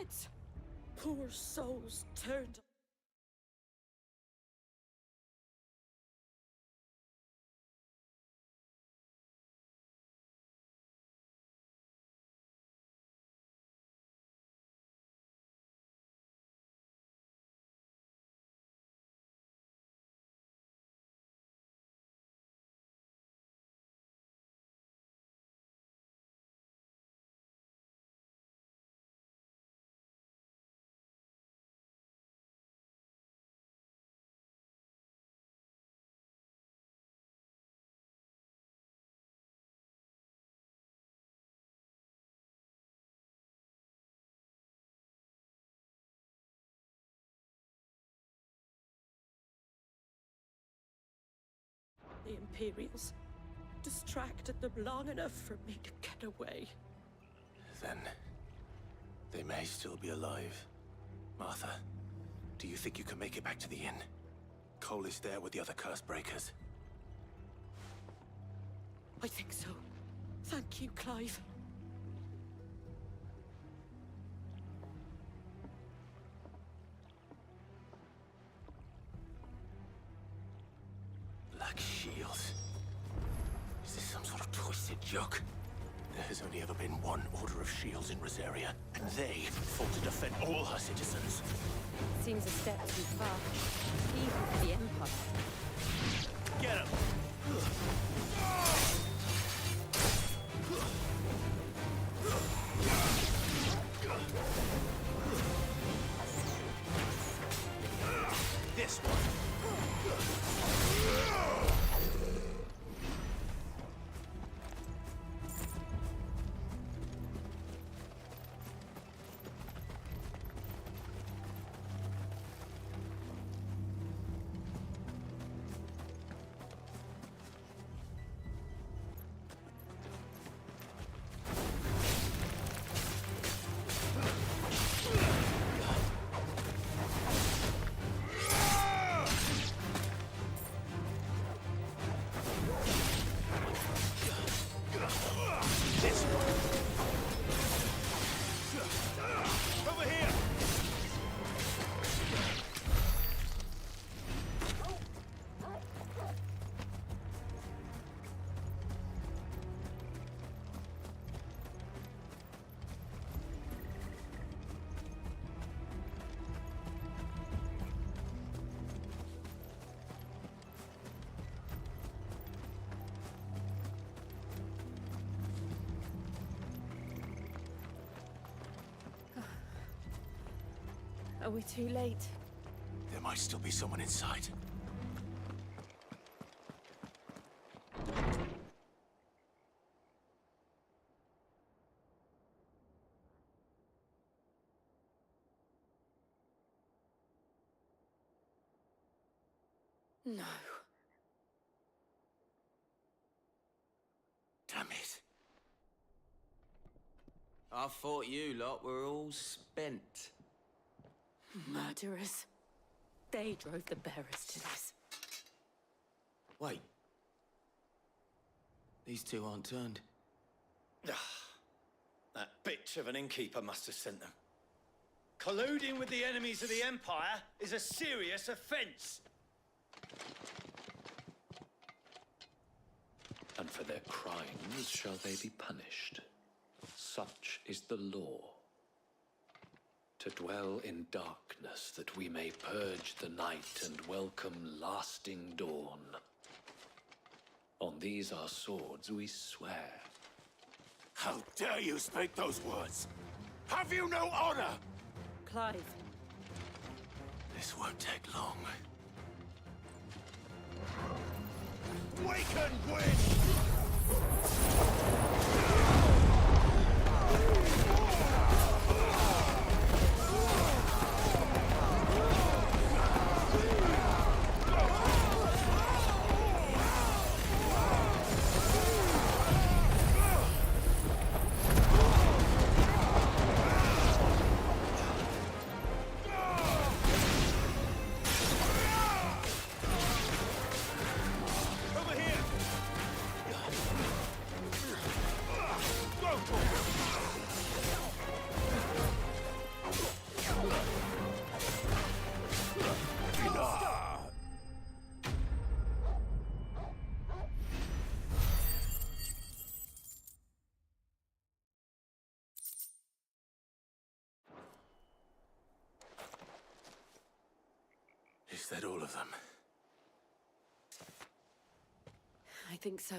heads. Poor souls turned. The Imperials distracted them long enough for me to get away. Then they may still be alive. Martha, do you think you can make it back to the inn? Cole is there with the other curse breakers. I think so. Thank you, Clive. Black shields. Is this some sort of twisted joke? There has only ever been one Order of Shields in Rosaria, and they fought to defend all her citizens. Seems a step too far, even for the Empire. Get him! This one. Are we too late? There might still be someone inside. No. Damn it. I thought you lot were all spent. Murderers. They drove the bearers to this. Wait. These two aren't turned. That bitch of an innkeeper must have sent them. Colluding with the enemies of the Empire is a serious offense. And for their crimes shall they be punished. Such is the law. To dwell in darkness that we may purge the night and welcome lasting dawn. On these our swords we swear. How dare you speak those words? Have you no honor? Clive. This won't take long. Waken, witch! Over here! that all of them? I think so.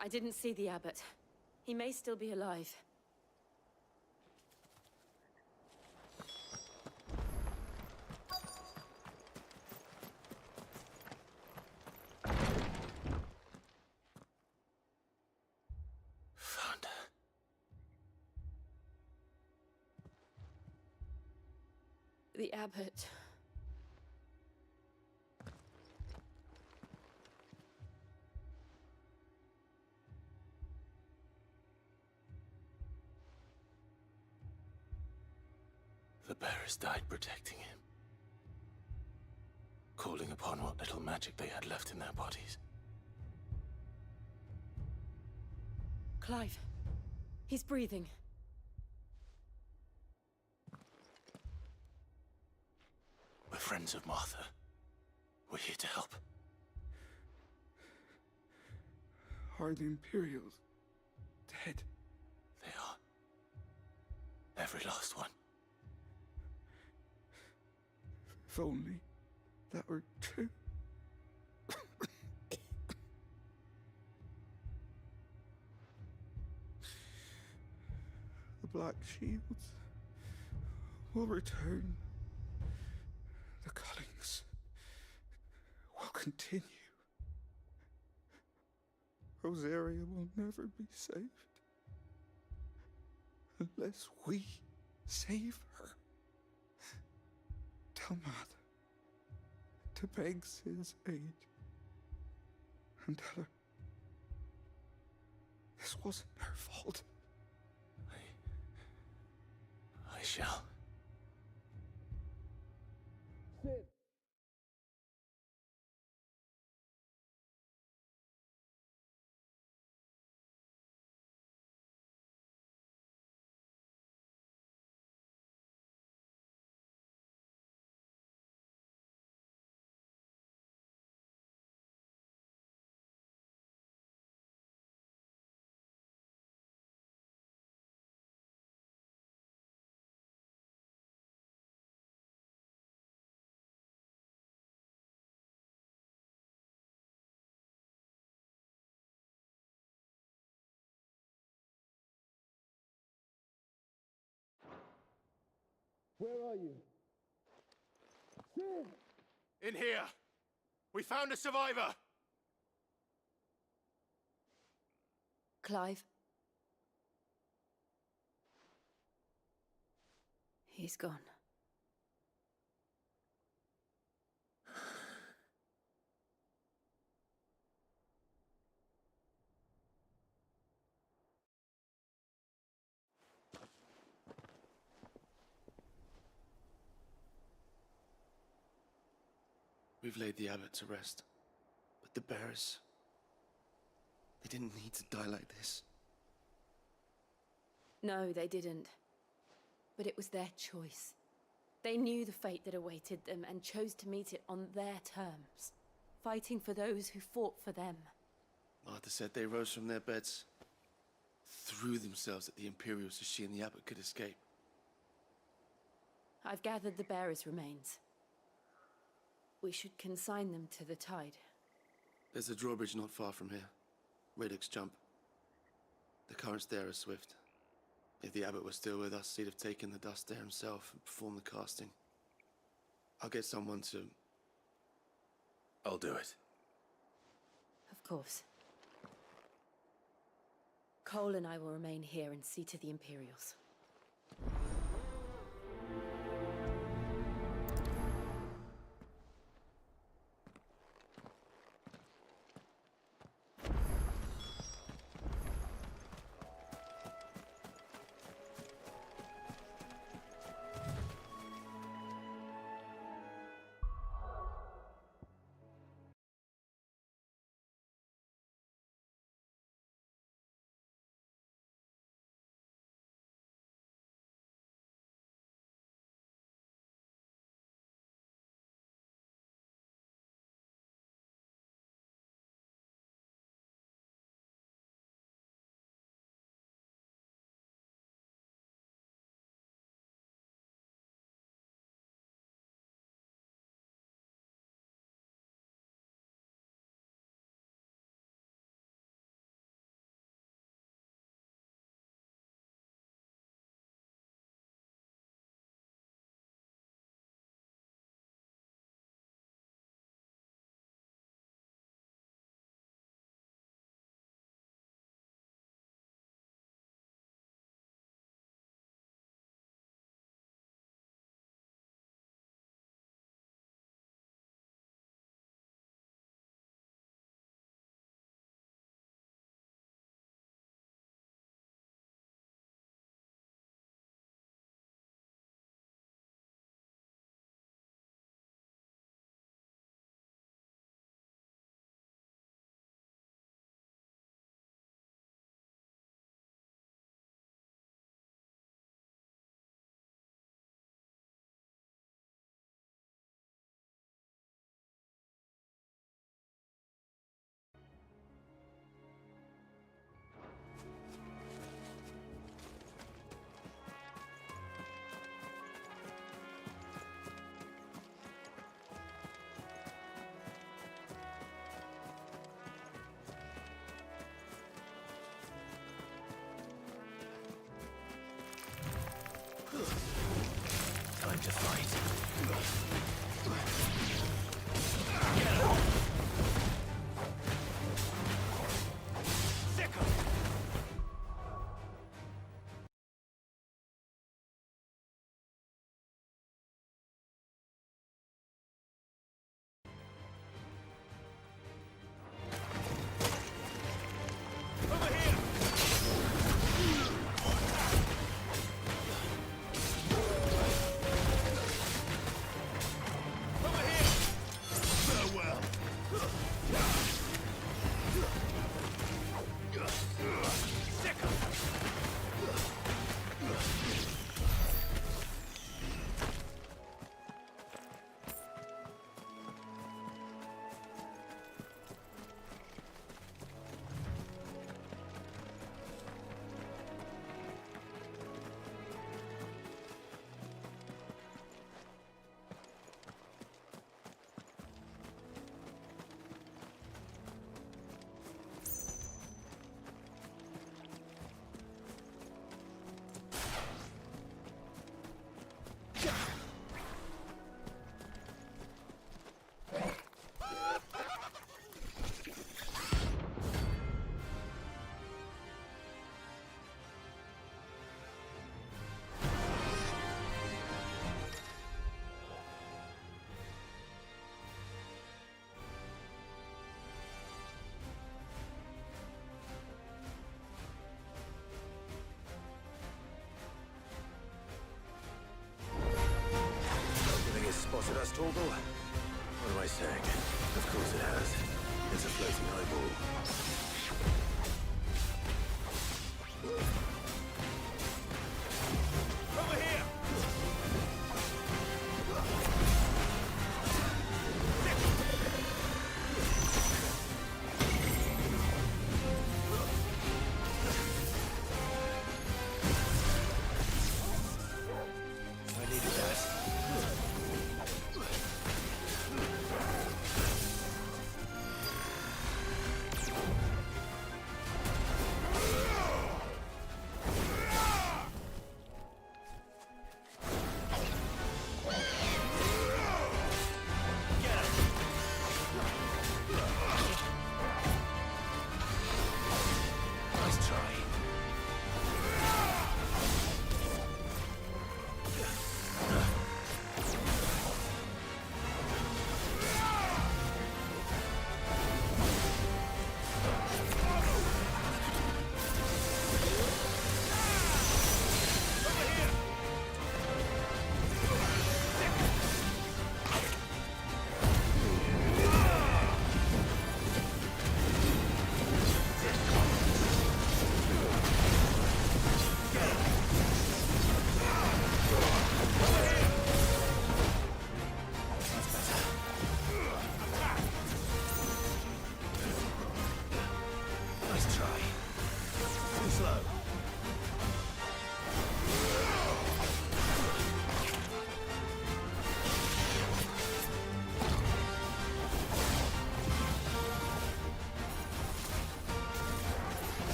I didn't see the abbot. He may still be alive. Found her. The abbot. The bearers died protecting him. Calling upon what little magic they had left in their bodies. Clive. He's breathing. We're friends of Martha. We're here to help. Are the Imperials dead? They are. Every last one. If only that were true. The Black Shields will return. The Cullings will continue. Rosaria will never be saved unless we save her. Tell Mother to beg Cid's aid and tell her this wasn't her fault. I shall. Where are you? Cid! In here! We found a survivor! Clive. He's gone. We've laid the abbot to rest. But the bearers... they didn't need to die like this. No, they didn't. But it was their choice. They knew the fate that awaited them and chose to meet it on their terms, fighting for those who fought for them. Martha said they rose from their beds, threw themselves at the Imperials so she and the abbot could escape. I've gathered the bearers' remains. We should consign them to the tide. There's a drawbridge not far from here. Radix Jump. The currents there are swift. If the abbot was still with us, he'd have taken the dust there himself and performed the casting. I'll get someone to... I'll do it. Of course. Cole and I will remain here and see to the Imperials.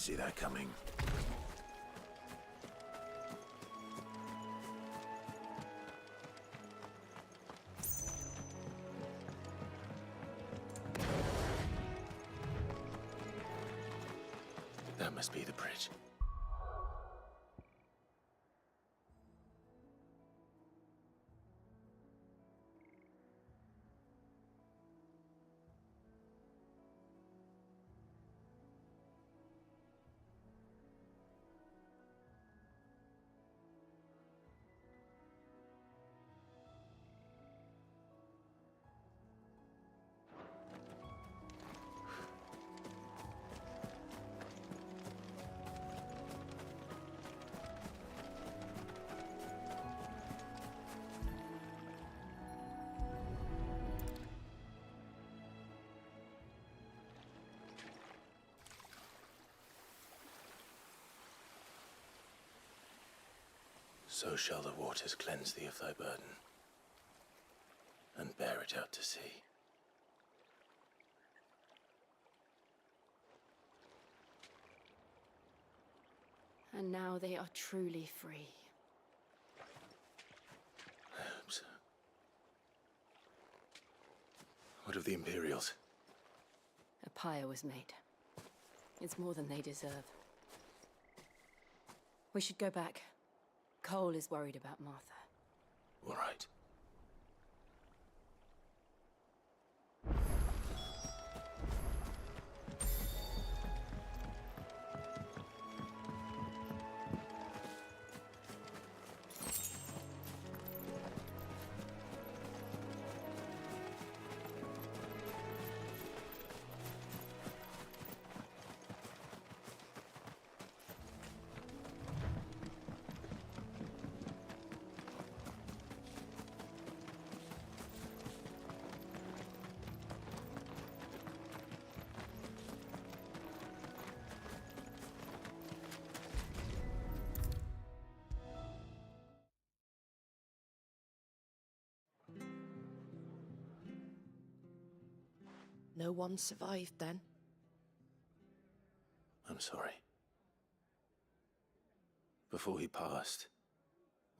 see that coming. That must be the bridge. So shall the waters cleanse thee of thy burden, and bear it out to sea. And now they are truly free. I hope so. What of the Imperials? A pyre was made. It's more than they deserve. We should go back. Cole is worried about Martha. All right. No one survived then? I'm sorry. Before he passed,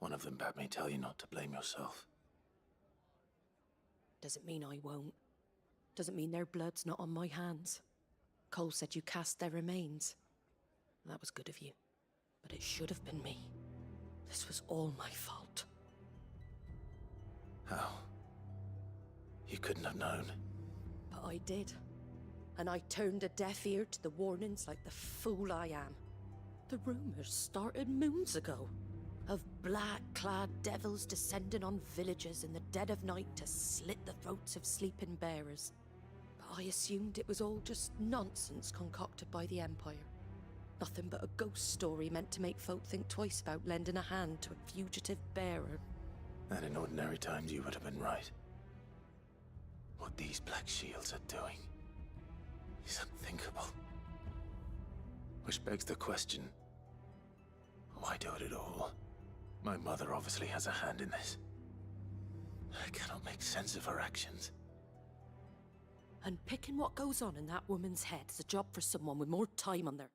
one of them bade me tell you not to blame yourself. Doesn't mean I won't. Doesn't mean their blood's not on my hands. Cole said you cast their remains. That was good of you. But it should have been me. This was all my fault. How? You couldn't have known. But I did. And I turned a deaf ear to the warnings like the fool I am. The rumors started moons ago. Of black-clad devils descending on villages in the dead of night to slit the throats of sleeping bearers. But I assumed it was all just nonsense concocted by the Empire. Nothing but a ghost story meant to make folk think twice about lending a hand to a fugitive bearer. And in ordinary times you would have been right. What these Black Shields are doing is unthinkable. Which begs the question, why do it at all? My mother obviously has a hand in this. I cannot make sense of her actions. And picking what goes on in that woman's head is a job for someone with more time on their...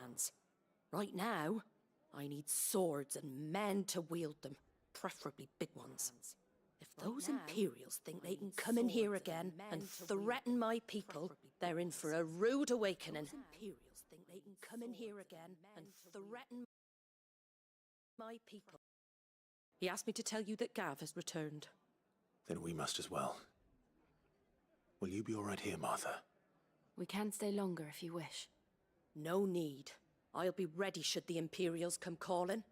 hands. Right now, I need swords and men to wield them, preferably big ones. If those Imperials think they can come in here again and threaten my people, they're in for a rude awakening. Imperials think they can come in here again and threaten My people. He asked me to tell you that Gav has returned. Then we must as well. Will you be all right here, Martha? We can stay longer if you wish. No need. I'll be ready should the Imperials come calling.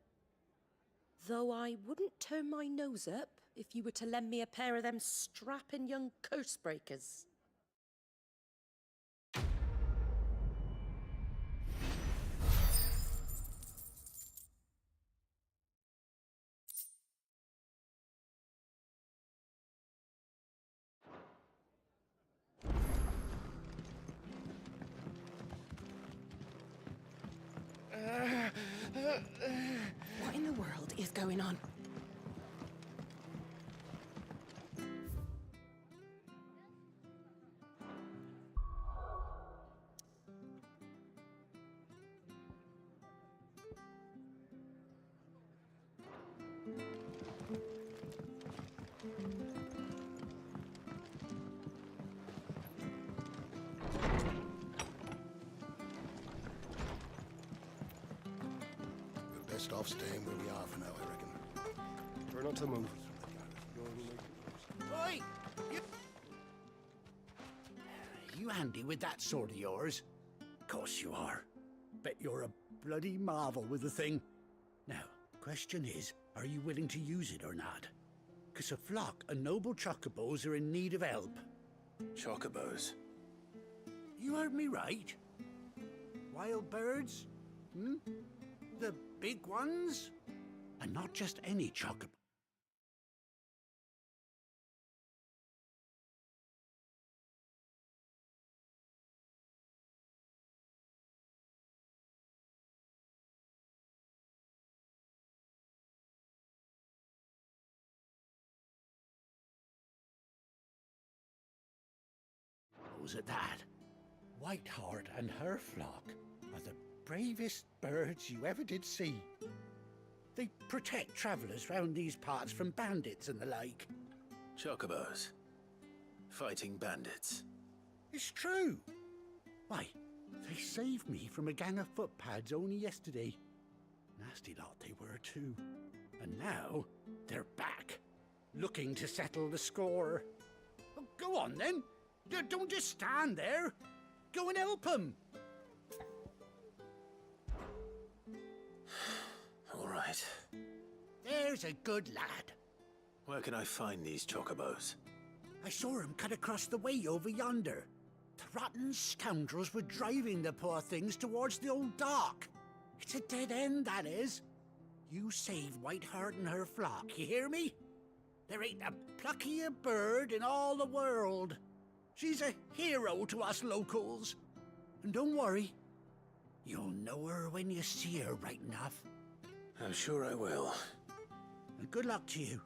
Though I wouldn't turn my nose up if you were to lend me a pair of them strapping young curse breakers. What in the world is going on? Best off staying where we are for now, I reckon. Try not to move. Oi! You handy with that sword of yours? Course you are. Bet you're a bloody marvel with the thing. Now, question is, are you willing to use it or not? 'Cause a flock of noble chocobos are in need of help. Chocobos? You heard me right. Wild birds? Hmm? The big ones? And not just any chocobo. At that. Whiteheart and her flock are the bravest birds you ever did see. They protect travellers round these parts from bandits and the like. Chocobos. Fighting bandits. It's true. Why, they saved me from a gang of footpads only yesterday. Nasty lot they were too. And now they're back, looking to settle the score. Well, go on then. Don't just stand there. Go and help them. All right. There's a good lad. Where can I find these chocobos? I saw him cut across the way over yonder. The rotten scoundrels were driving the poor things towards the old dock. It's a dead end, that is. You save Whiteheart and her flock, you hear me? There ain't a pluckier bird in all the world. She's a hero to us locals. And don't worry, you'll know her when you see her right enough. I'm sure I will. And good luck to you.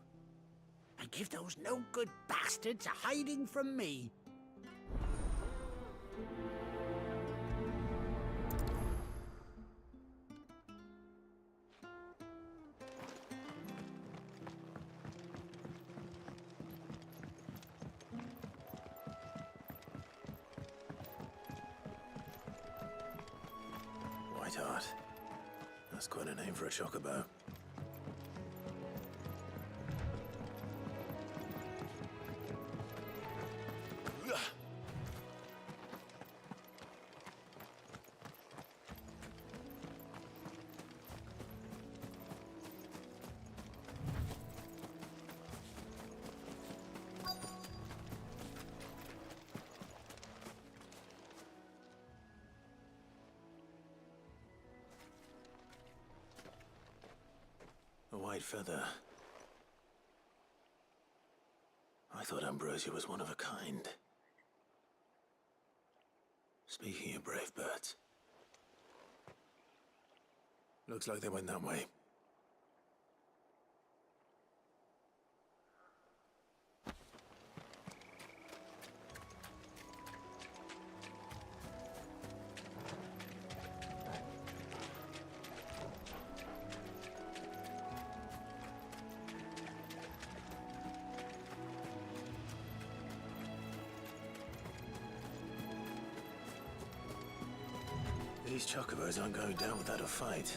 And give those no-good bastards a hiding from me. Whiteheart. That's quite a name for a chocobo. A white feather. I thought Ambrosia was one of a kind. Speaking of brave birds. Looks like they went that way. These chocobos aren't going down without a fight.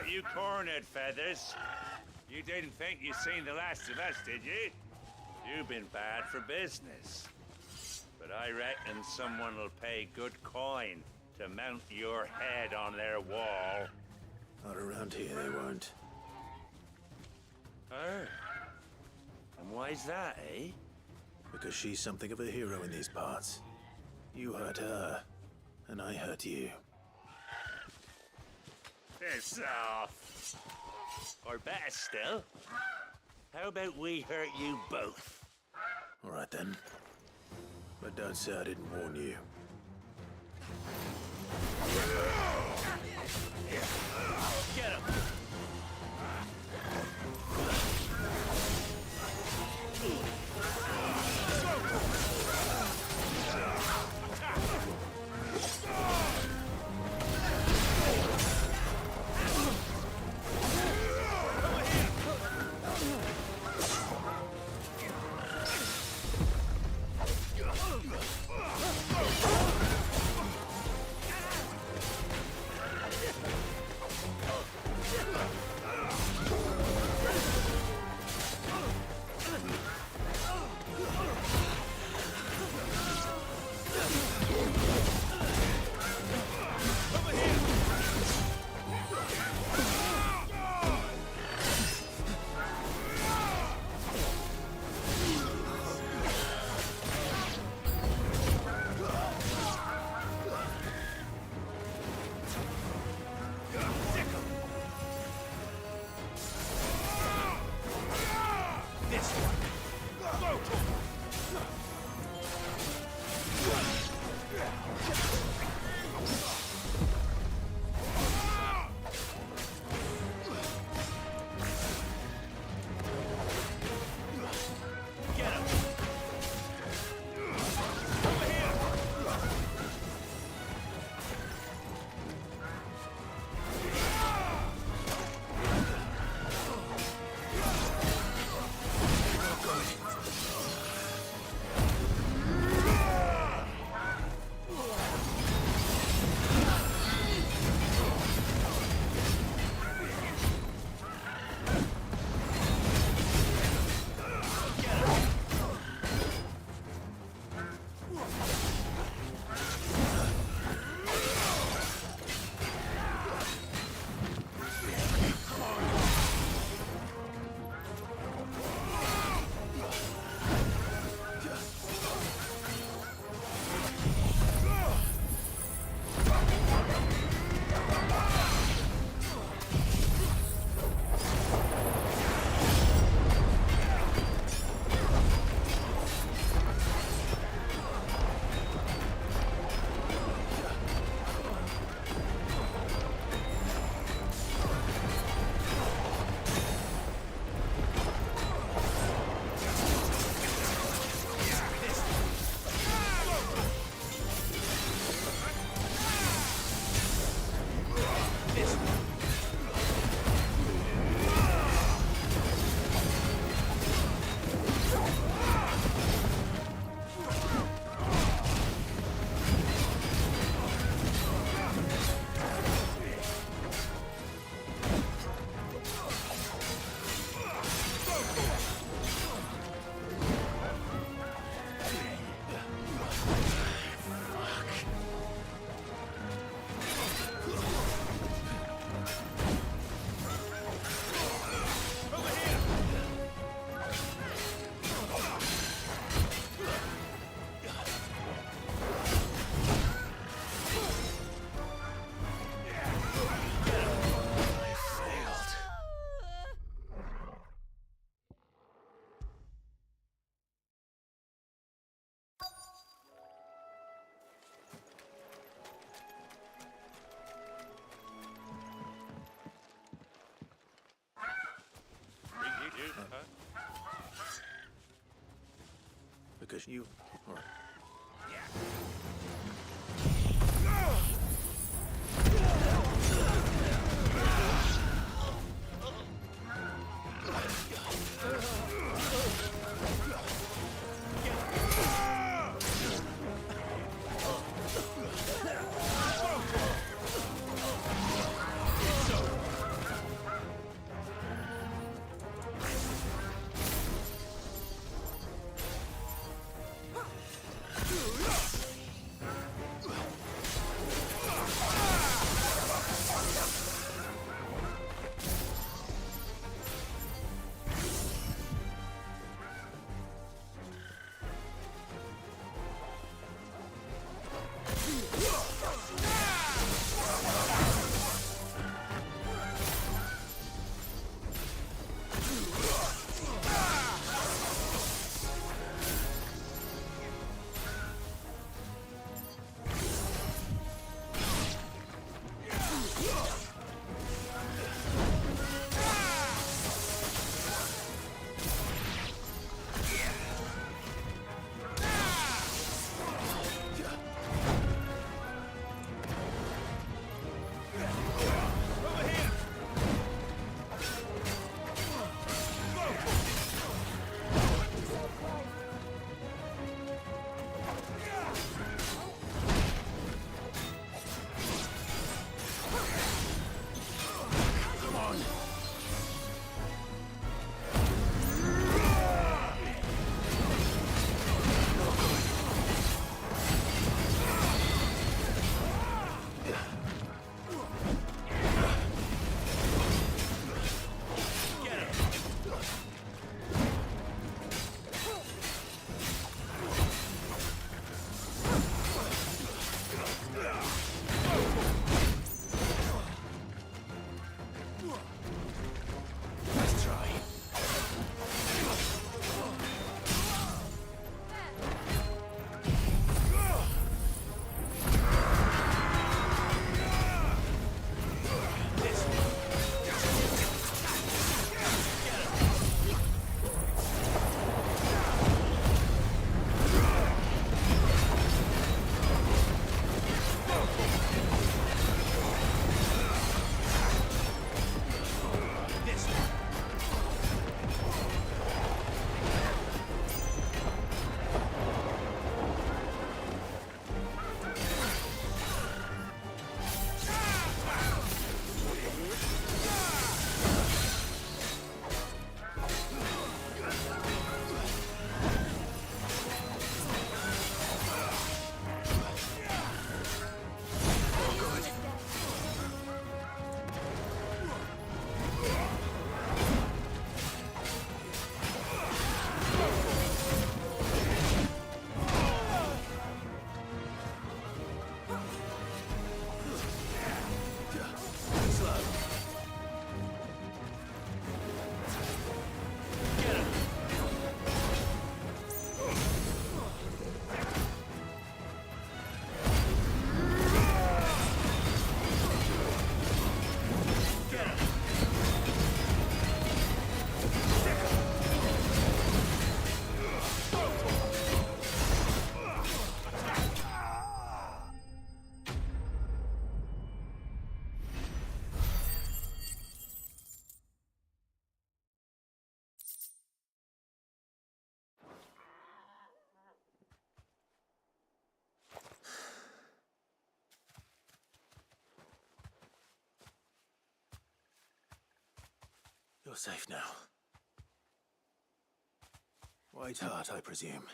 got you cornered, Feathers. You didn't think you seen the last of us, did you? You've been bad for business. But I reckon someone will pay good coin to mount your head on their wall. Not around here, they won't. Oh. And why's that, eh? Because she's something of a hero in these parts. You hurt her, and I hurt you. Piss off. Or better still, how about we hurt you both? All right then. But don't say I didn't warn you. Get him! Because you... All right. You're safe now. White Hart, I presume.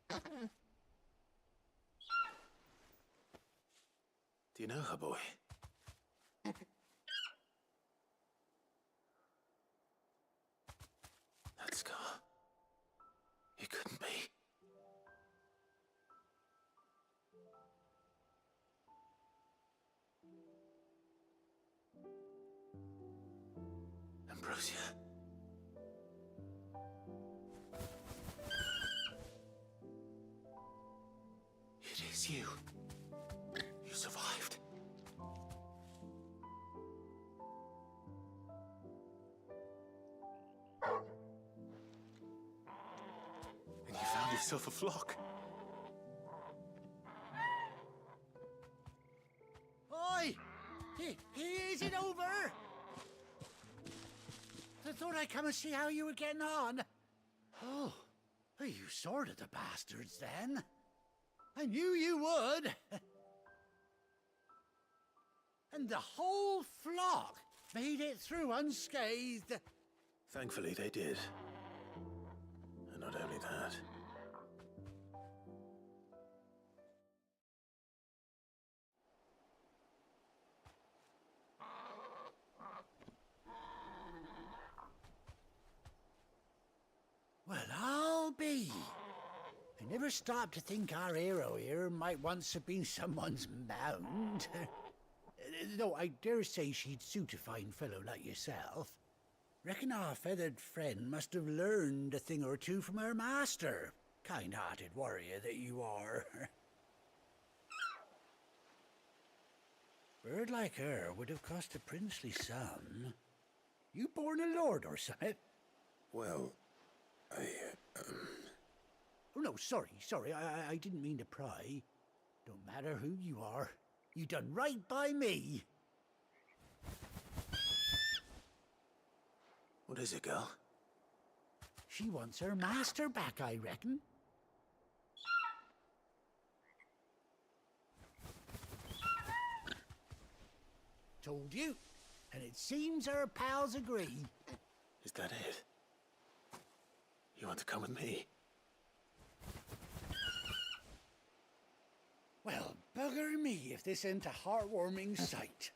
Do you know her, boy? That scar. It couldn't be. Ambrosia. It is you. You survived. And you found yourself a flock. Oi! Is it over? I thought I'd come and see how you were getting on. Oh, you sorted the bastards then. I knew you would. And the whole flock made it through unscathed. Thankfully, they did. And not only that. Well, I'll be. I never stopped to think our hero here might once have been someone's mount. Though I dare say she'd suit a fine fellow like yourself. Reckon our feathered friend must have learned a thing or two from her master. Kind-hearted warrior that you are. Bird like her would have cost a princely sum. You born a lord or something? Well, Oh, no, sorry, I didn't mean to pry. Don't matter who you are. You done right by me. What is it, girl? She wants her master back, I reckon. Told you. And it seems her pals agree. Is that it? You want to come with me? Well, bugger me if this ain't a heartwarming sight.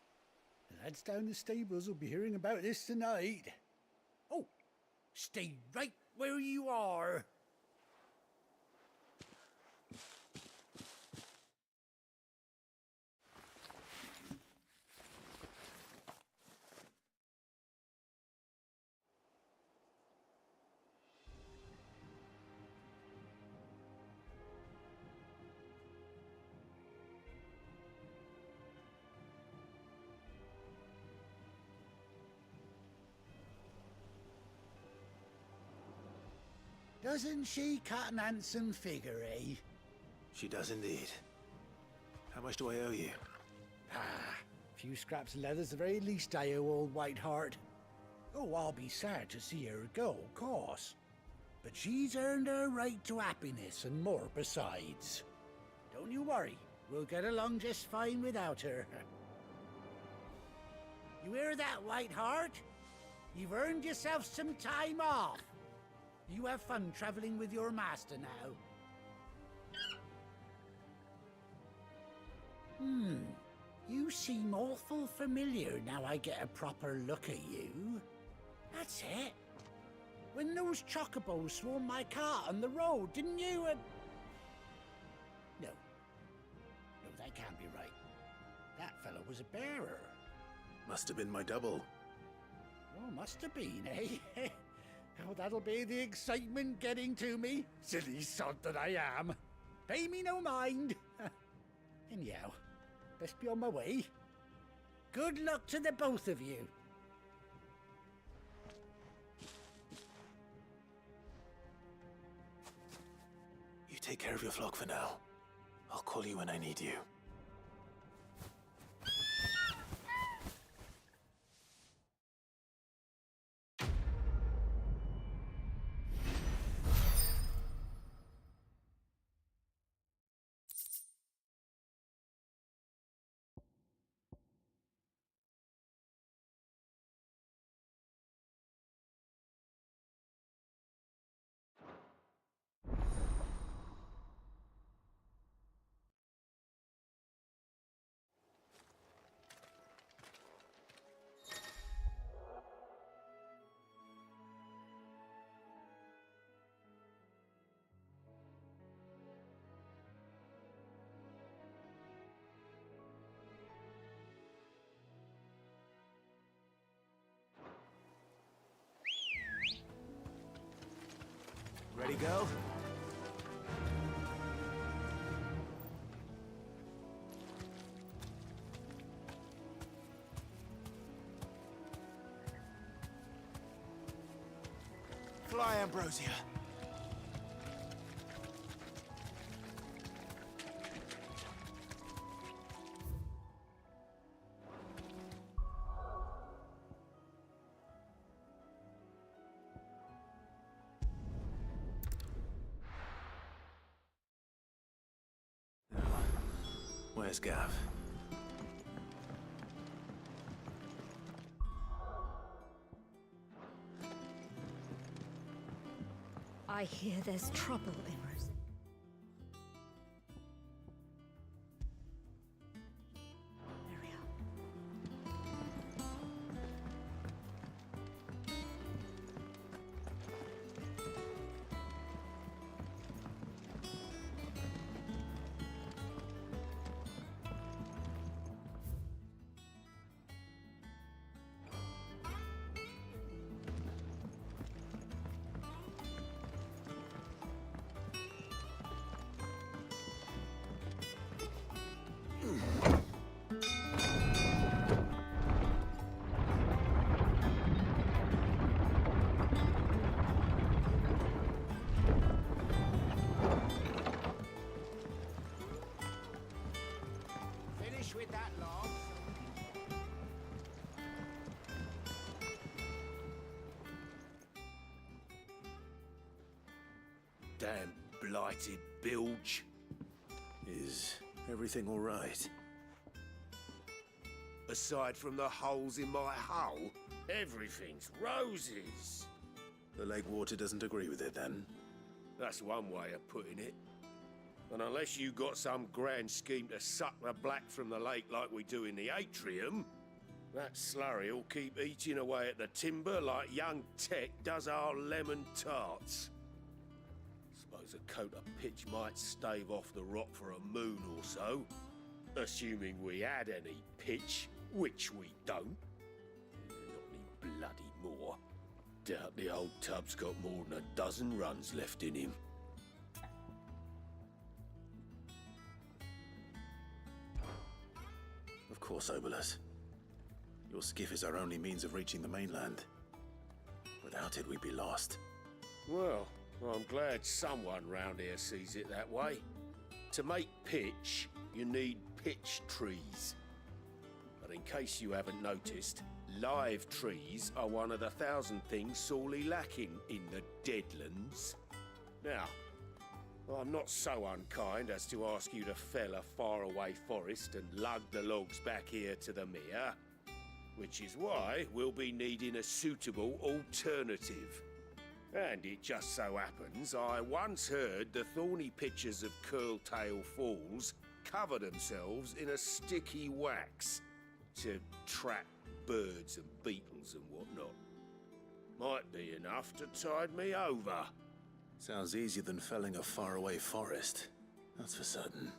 The lads down the stables will be hearing about this tonight. Oh, stay right where you are. Doesn't she cut an handsome figure, eh? She does indeed. How much do I owe you? A few scraps of leather's the very least I owe old White Hart. Oh, I'll be sad to see her go, of course. But she's earned her right to happiness and more besides. Don't you worry, we'll get along just fine without her. You hear that, White Hart? You've earned yourself some time off. You have fun traveling with your master now. You seem awful familiar now I get a proper look at you. That's it. When those chocobos swarmed my cart on the road, didn't you? No, that can't be right. That fellow was a bearer. Must have been my double. Oh, must have been, eh? Oh, that'll be the excitement getting to me. Silly sod that I am. Pay me no mind. Anyhow, best be on my way. Good luck to the both of you. You take care of your flock for now. I'll call you when I need you. Ready, go? Fly, Ambrosia. Where's Gav? I hear there's trouble in Rose. There we are. Finish with that log. Damn blighted bilge. Is everything all right? Aside from the holes in my hull, everything's roses. The lake water doesn't agree with it, then? That's one way of putting it. And unless you got some grand scheme to suck the black from the lake like we do in the atrium, that slurry'll keep eating away at the timber like young Tech does our lemon tarts. Suppose a coat of pitch might stave off the rot for a moon or so, assuming we had any pitch, which we don't. Not any bloody more. Doubt the old tub's got more than a dozen runs left in him. Of course, Obolus. Your skiff is our only means of reaching the mainland. Without it, we'd be lost. Well, I'm glad someone round here sees it that way. To make pitch, you need pitch trees. But in case you haven't noticed, live trees are one of the 1,000 things sorely lacking in the Deadlands. Now, I'm not so unkind as to ask you to fell a faraway forest and lug the logs back here to the mere, which is why we'll be needing a suitable alternative. And it just so happens I once heard the thorny pitchers of Curltail Falls cover themselves in a sticky wax to trap birds and beetles and whatnot. Might be enough to tide me over. Sounds easier than felling a faraway forest. That's for certain.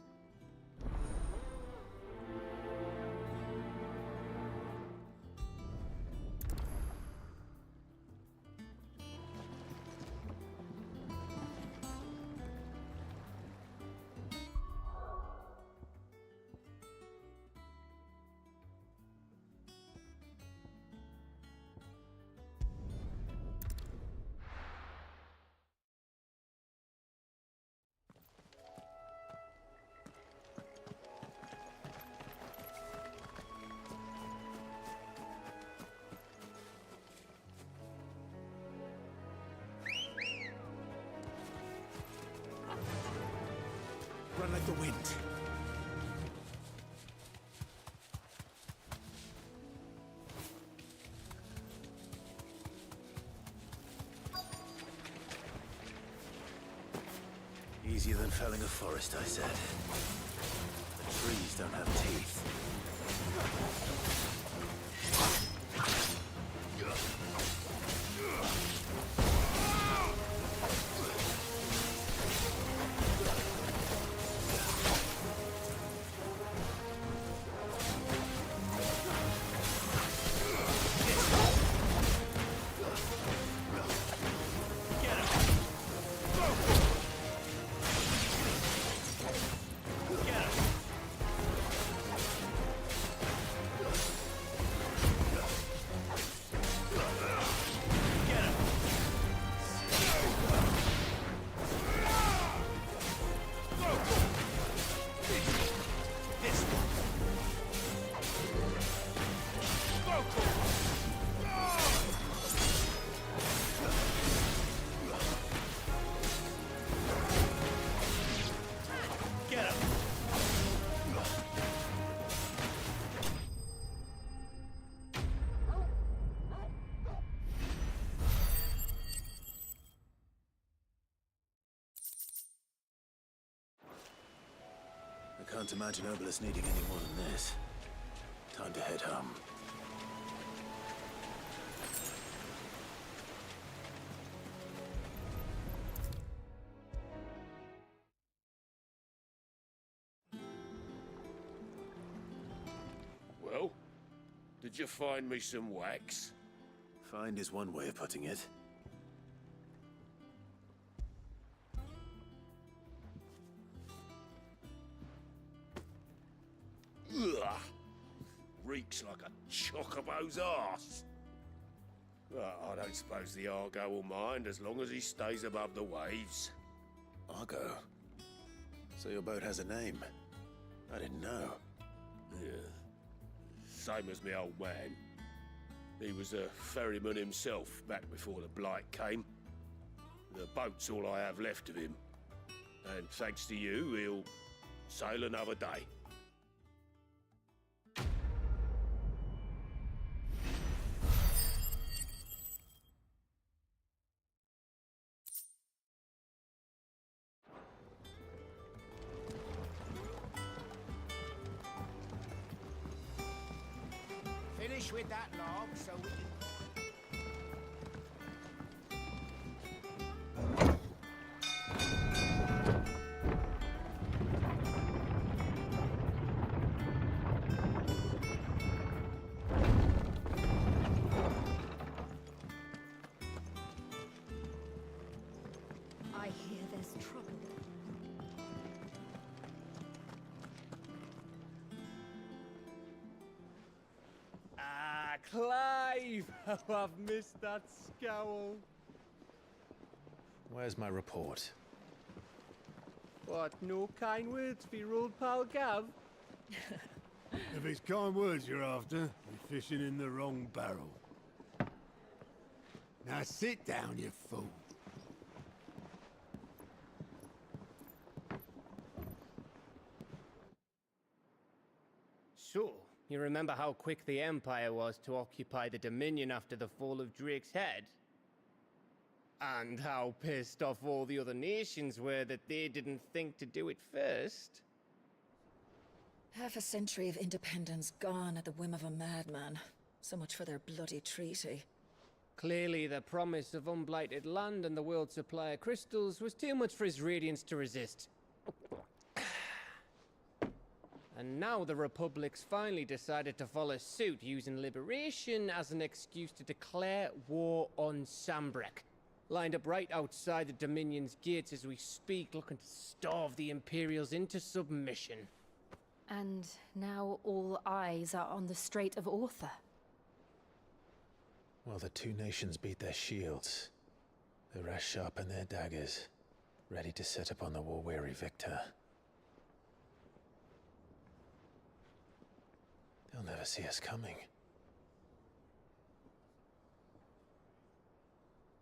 Run like the wind. Easier than felling a forest, I said. The trees don't have teeth. Can't imagine Obelisk needing any more than this. Time to head home. Well, did you find me some wax? Find is one way of putting it. Ugh! Reeks like a chocobo's arse. Well, I don't suppose the Argo will mind as long as he stays above the waves. Argo? So your boat has a name? I didn't know. Yeah. Same as me old man. He was a ferryman himself back before the Blight came. The boat's all I have left of him. And thanks to you, he'll sail another day. Finish with that log so we can... I hear there's trouble. Ah, Clive! How I've missed that scowl. Where's my report? What, no kind words for your old pal Gav? If it's kind words you're after, you're fishing in the wrong barrel. Now sit down, you fool. So, you remember how quick the Empire was to occupy the Dominion after the fall of Drake's head? And how pissed off all the other nations were that they didn't think to do it first? Half a century of independence gone at the whim of a madman. So much for their bloody treaty. Clearly, the promise of unblighted land and the world's supply of crystals was too much for his radiance to resist. And now the Republic's finally decided to follow suit, using liberation as an excuse to declare war on Sambrek. Lined up right outside the Dominion's gates as we speak, looking to starve the Imperials into submission. And now all eyes are on the Strait of Author. Well, the two nations beat their shields. The rest sharpen their daggers, ready to set upon the war-weary victor. They'll never see us coming.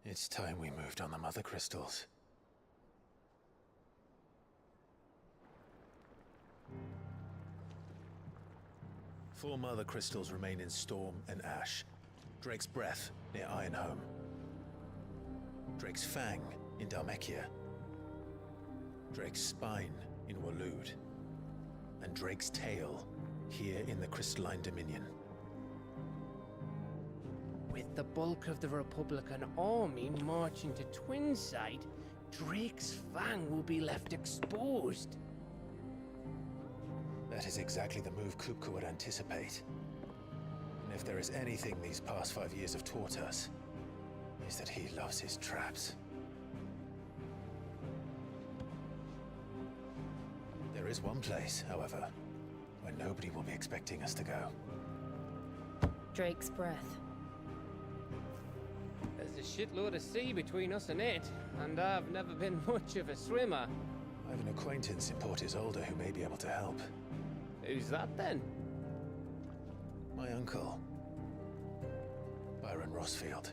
It's time we moved on the Mother Crystals. Four Mother Crystals remain in Storm and Ash. Drake's Breath near Ironhome. Drake's Fang in Dhalmekia. Drake's Spine in Waloed. And Drake's Tail here in the Crystalline Dominion. With the bulk of the Republican army marching to Twinside, Drake's Fang will be left exposed. That is exactly the move Kupka would anticipate. And if there is anything these past 5 years have taught us, is that he loves his traps. There is one place, however, where nobody will be expecting us to go. Drake's Breath. There's a shitload of sea between us and it, and I've never been much of a swimmer. I have an acquaintance in Port Isolde who may be able to help. Who's that then? My uncle, Byron Rosfield.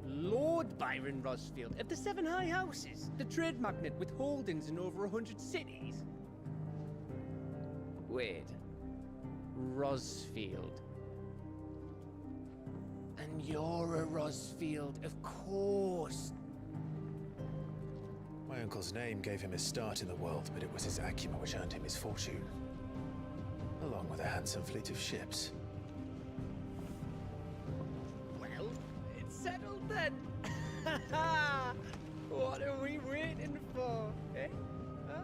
Lord Byron Rosfield of the Seven High Houses, the trade magnate with holdings in over 100 cities. Wait, Rosfield. And you're a Rosfield, of course. My uncle's name gave him his start in the world, but it was his acumen which earned him his fortune, along with a handsome fleet of ships. Well, it's settled then. What are we waiting for, eh? Huh?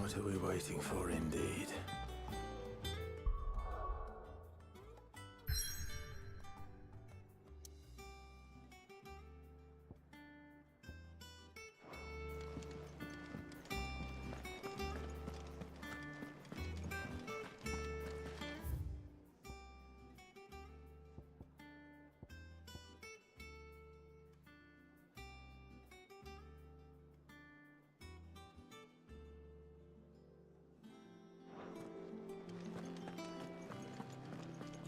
What are we waiting for, indeed?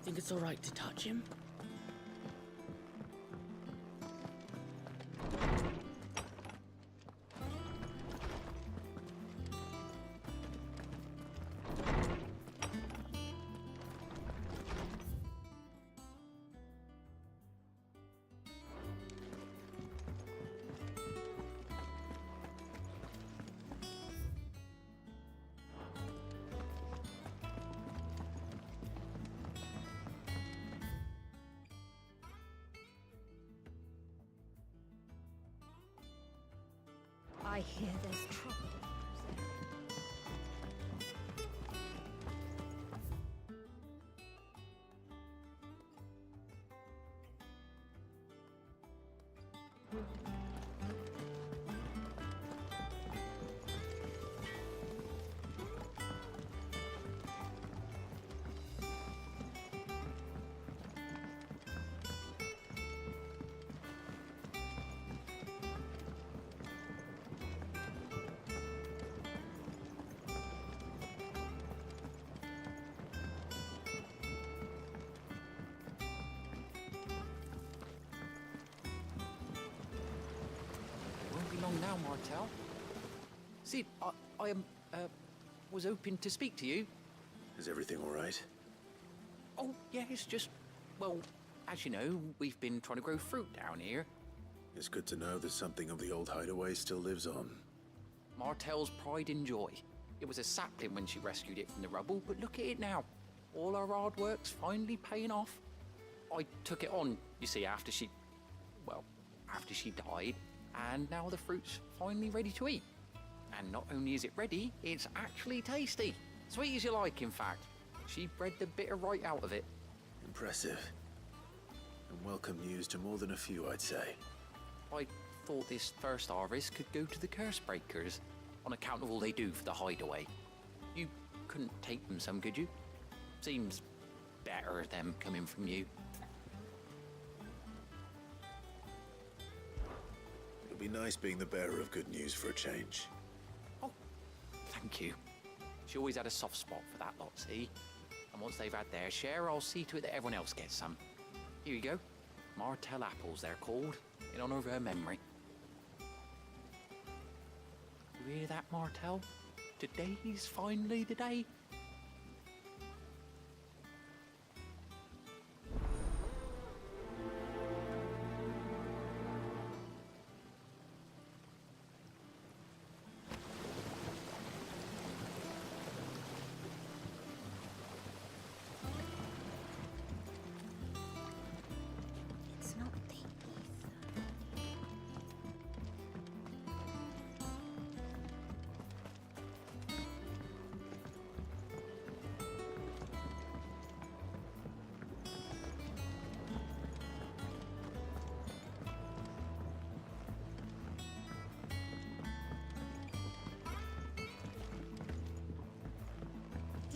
Think it's all right to touch him? I hear there's trouble. Long now, Martel. See, I was hoping to speak to you. Is everything all right? Oh, yeah, it's just, well, as you know, we've been trying to grow fruit down here. It's good to know that something of the old hideaway still lives on. Martel's pride and joy. It was a sapling when she rescued it from the rubble, but look at it now. All our hard work's finally paying off. I took it on, you see, after she died. And now the fruit's finally ready to eat. And not only is it ready, it's actually tasty. Sweet as you like, in fact. She bred the bitter right out of it. Impressive. And welcome news to more than a few, I'd say. I thought this first harvest could go to the curse breakers, on account of all they do for the hideaway. You couldn't take them some, could you? Seems better them coming from you. It'll be nice being the bearer of good news for a change. Oh, thank you. She always had a soft spot for that lot, see? And once they've had their share, I'll see to it that everyone else gets some. Here you go. Martel apples, they're called, in honor of her memory. You hear that, Martel? Today's finally the day. It's not the ether.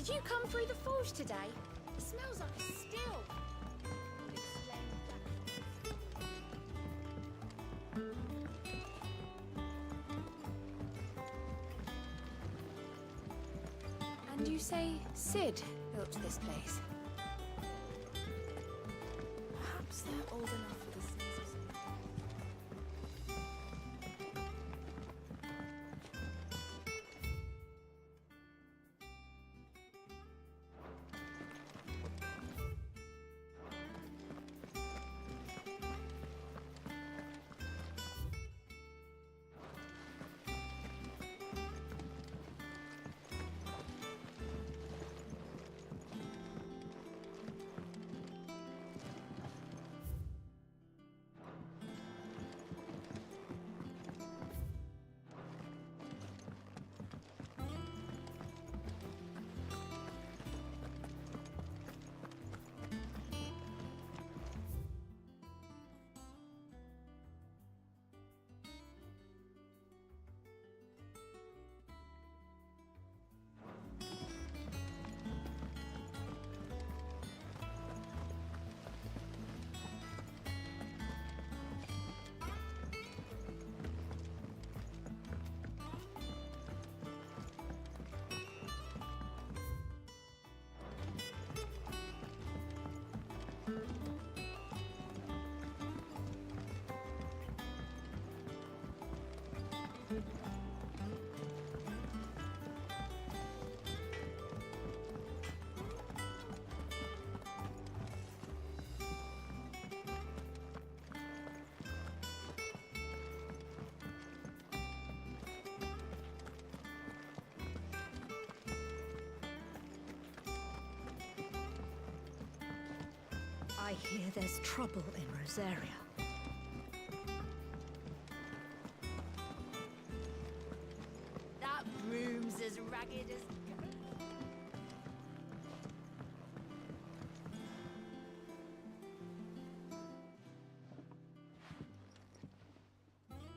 Did you come through the forge today? It smells like a still. And you say Sid built this place? Perhaps they're old enough for the census. I hear there's trouble in Rosaria. That room's as ragged as...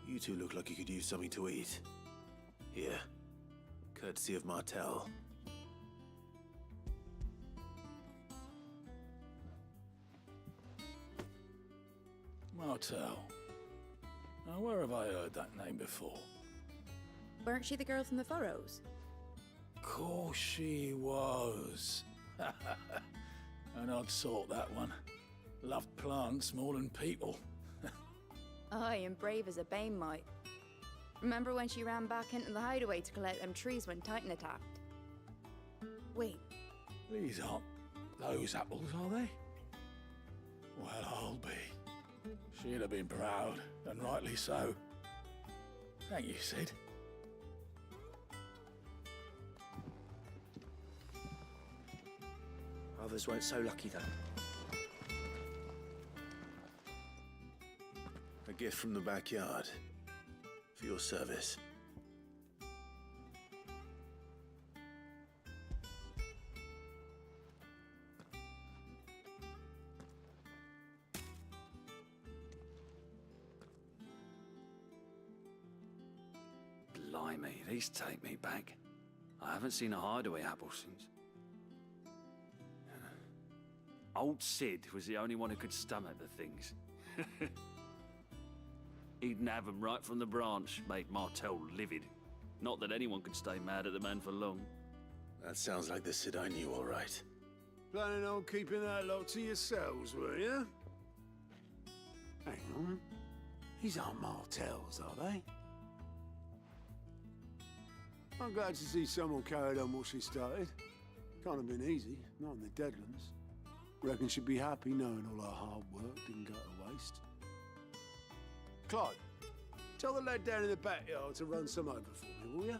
You two look like you could use something to eat. Here. Courtesy of Martel. Martel. Now, where have I heard that name before? Weren't she the girl from the Furrows? Course she was. An odd sort, that one. Loved plants more than people. Aye, and brave as a bane might. Remember when she ran back into the hideaway to collect them trees when Titan attacked? Wait. These aren't those apples, are they? Well, I'll be. She'd have been proud, and rightly so. Thank you, Sid. Others weren't so lucky, though. A gift from the backyard. For your service. Blimey, these take me back. I haven't seen a hideaway apple since. Old Sid was the only one who could stomach the things. He'd nab them right from the branch, make Martel livid. Not that anyone could stay mad at the man for long. That sounds like the Sid I knew, all right. Planning on keeping that lot to yourselves, were you? Hang on. These aren't Martels, are they? I'm glad to see someone carried on what she started. Can't have been easy, not in the Deadlands. Reckon she'd be happy knowing all her hard work didn't go to waste. Clyde, tell the lad down in the backyard to run some over for me, will you?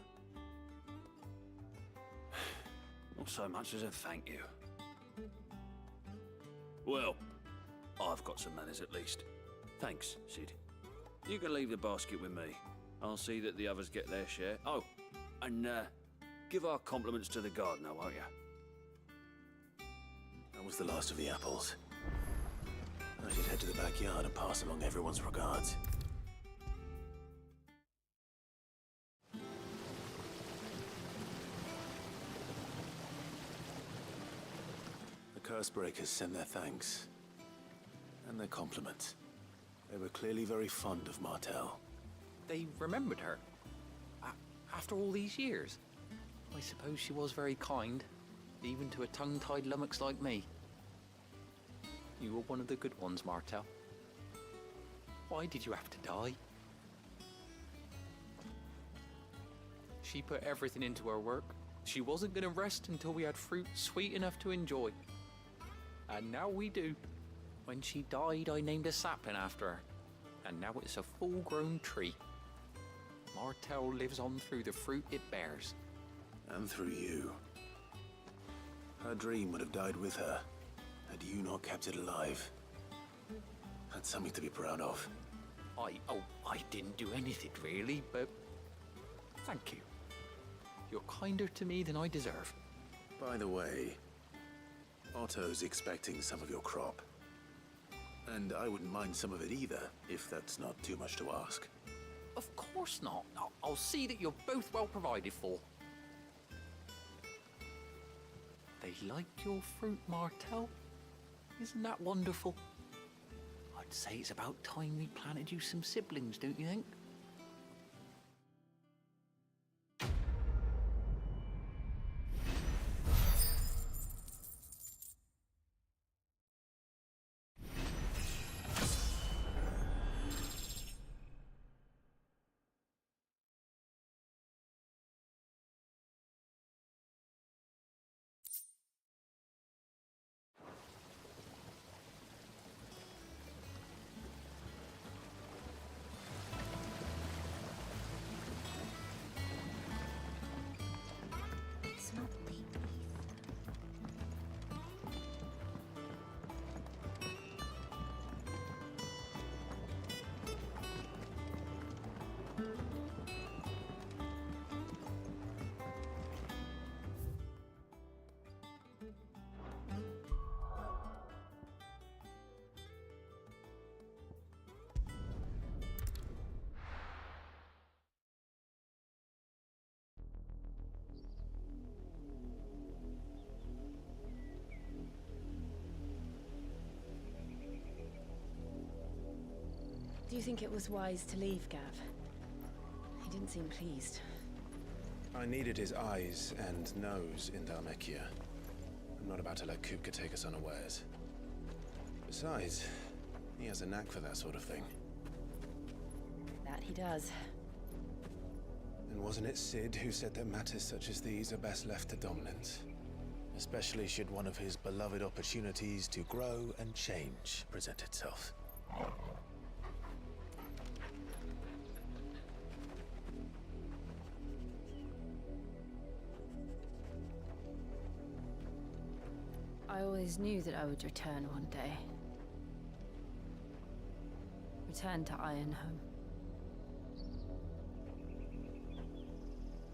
Not so much as a thank you. Well, I've got some manners at least. Thanks, Sid. You can leave the basket with me. I'll see that the others get their share. Oh, and give our compliments to the gardener, won't you? That was the last of the apples. I should head to the backyard and pass along everyone's regards. Cursebreakers send their thanks. And their compliments. They were clearly very fond of Martell. They remembered her. After all these years. I suppose she was very kind, even to a tongue-tied lummox like me. You were one of the good ones, Martell. Why did you have to die? She put everything into her work. She wasn't going to rest until we had fruit sweet enough to enjoy. And now we do. When she died, I named a sapling after her. And now it's a full-grown tree. Martell lives on through the fruit it bears. And through you. Her dream would have died with her, had you not kept it alive. That's something to be proud of. I didn't do anything really, but thank you. You're kinder to me than I deserve. By the way, Otto's expecting some of your crop. And I wouldn't mind some of it either, if that's not too much to ask. Of course not. I'll see that you're both well provided for. They like your fruit, Martell. Isn't that wonderful? I'd say it's about time we planted you some siblings, don't you think? Do you think it was wise to leave, Gav? He didn't seem pleased. I needed his eyes and nose in Dhalmekia. I'm not about to let Kupka take us unawares. Besides, he has a knack for that sort of thing. That he does. And wasn't it Sid who said that matters such as these are best left to dominance? Especially should one of his beloved opportunities to grow and change present itself. I always knew that I would return one day. Return to Ironhome.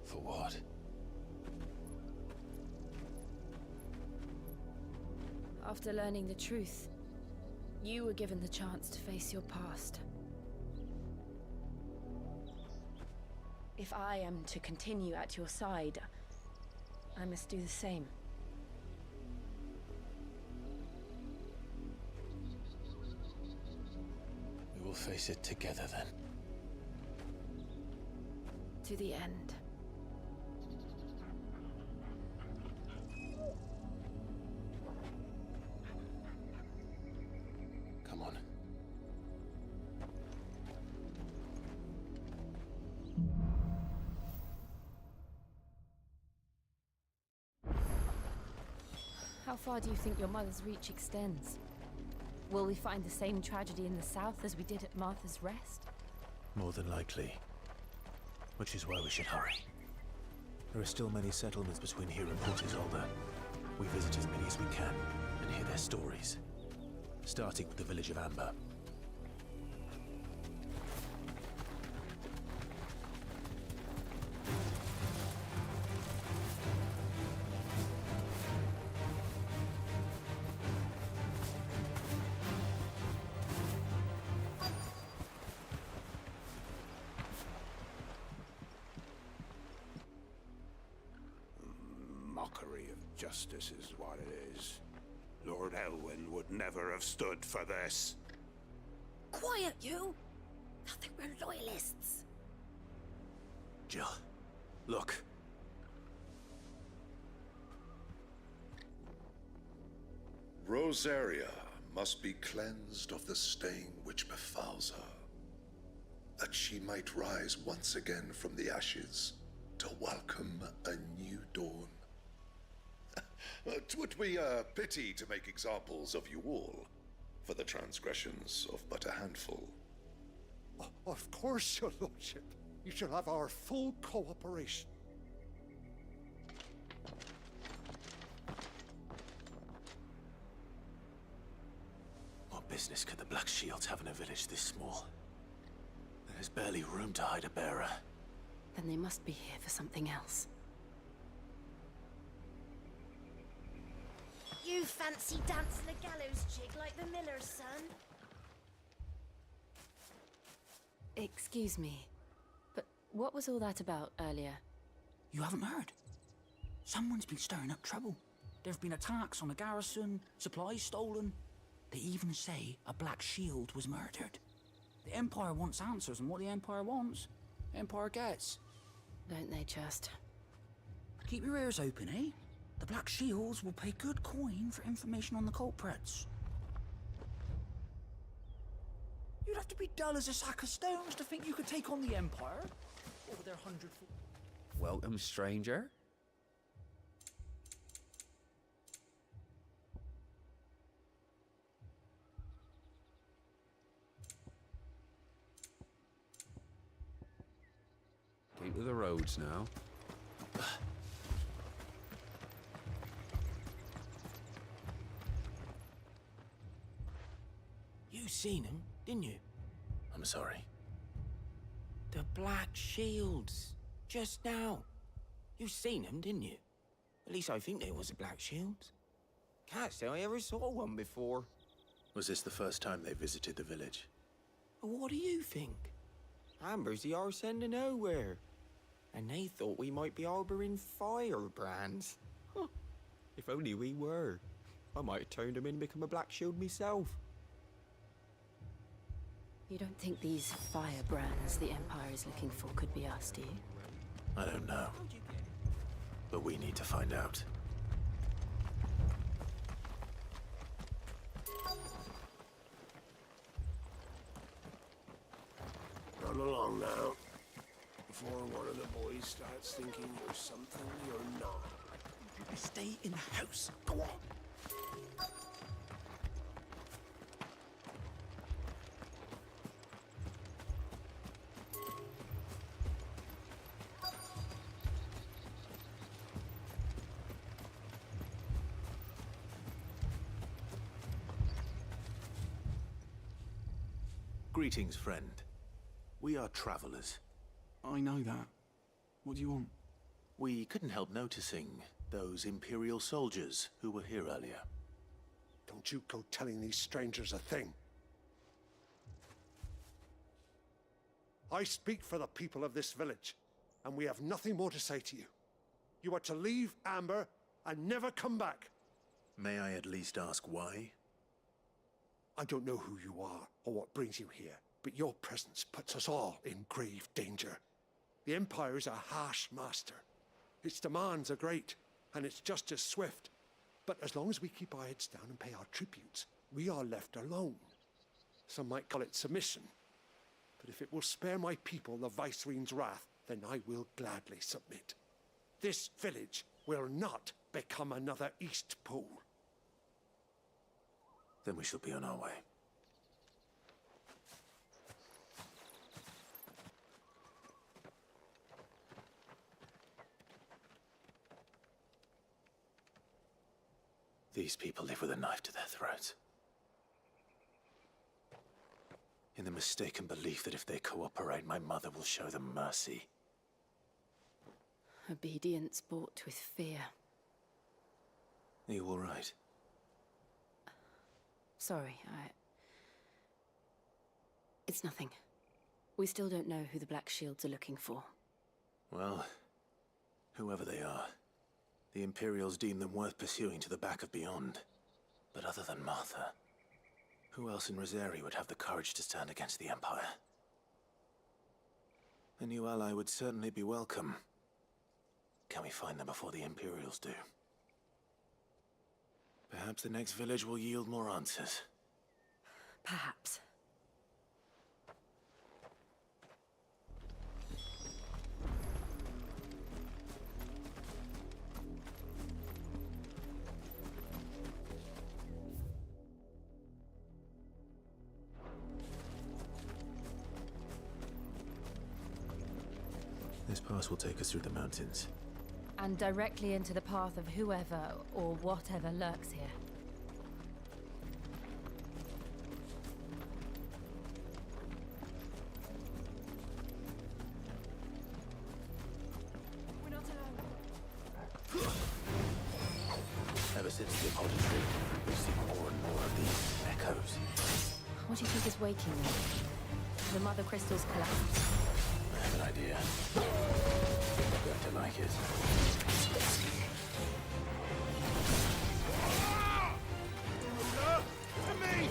For what? After learning the truth, you were given the chance to face your past. If I am to continue at your side, I must do the same. We will face it together then. To the end. Come on. How far do you think your mother's reach extends? Will we find the same tragedy in the south as we did at Martha's Rest? More than likely. Which is why we should hurry. There are still many settlements between here and Port Isolde. We visit as many as we can and hear their stories. Starting with the village of Amber. Mockery of justice is what it is. Lure Lord Elwyn would never have stood for this. Quiet, you! Thought they were loyalists. Jill, look. Rosaria must be cleansed of the stain which befouls her, that she might rise once again from the ashes to welcome a new dawn. 'Twould be a pity to make examples of you all, for the transgressions of but a handful. Of course, your lordship. You shall have our full cooperation. What business could the Black Shields have in a village this small? There's barely room to hide a bearer. Then they must be here for something else. You fancy dancing a gallows jig like the miller's son? Excuse me, but what was all that about earlier? You haven't heard? Someone's been stirring up trouble. There have been attacks on the garrison, supplies stolen. They even say a Black Shield was murdered. The Empire wants answers, and what the Empire wants, Empire gets. Don't they just? Keep your ears open, eh? The Black Shields will pay good coin for information on the culprits. You'd have to be dull as a sack of stones to think you could take on the Empire over their 100-foot. Welcome, stranger. Keep to the roads now. You seen him, didn't you? I'm sorry. The Black Shields. Just now. You seen them, didn't you? At least I think they was the Black Shields. Can't say I ever saw one before. Was this the first time they visited the village? What do you think? Amber's the arse end of nowhere. And they thought we might be harboring firebrands. Huh. If only we were. I might have turned them in and become a Black Shield myself. You don't think these firebrands the Empire is looking for could be us, do you? I don't know. But we need to find out. Run along now, before one of the boys starts thinking you're something you're not. Stay in the house. Go on. Greetings, friend. We are travelers. I know that. What do you want? We couldn't help noticing those Imperial soldiers who were here earlier. Don't you go telling these strangers a thing. I speak for the people of this village, and we have nothing more to say to you. You are to leave Amber and never come back. May I at least ask why? I don't know who you are or what brings you here, but your presence puts us all in grave danger. The Empire is a harsh master. Its demands are great, and its justice swift. But as long as we keep our heads down and pay our tributes, we are left alone. Some might call it submission. But if it will spare my people the Viceroy's wrath, then I will gladly submit. This village will not become another East Pool. Then we shall be on our way. These people live with a knife to their throats. In the mistaken belief that if they cooperate, my mother will show them mercy. Obedience bought with fear. Are you all right? Sorry, It's nothing. We still don't know who the Black Shields are looking for. Well, whoever they are, the Imperials deem them worth pursuing to the back of beyond. But other than Martha, who else in Rosari would have the courage to stand against the Empire? A new ally would certainly be welcome. Can we find them before the Imperials do? Perhaps the next village will yield more answers. Perhaps. This pass will take us through the mountains. And directly into the path of whoever or whatever lurks here. We're not alone. Ever since the apology, we've seen more and more of these echoes. What do you think is waking them? The mother crystals collapsed. I have an idea. You're going to like it. To me!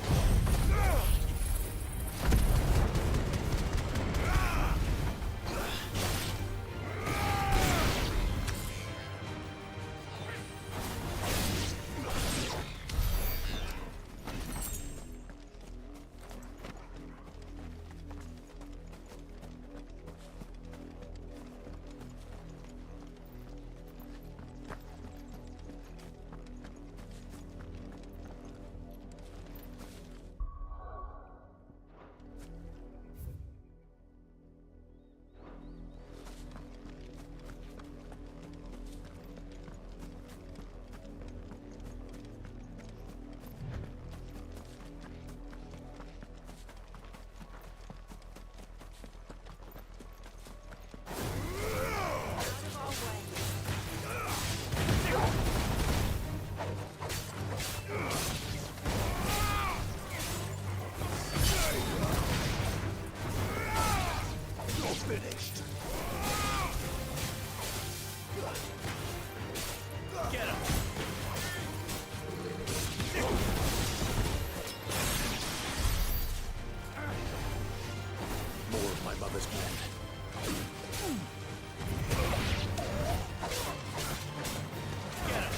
Finished. Get him. More of my mother's men. Get him.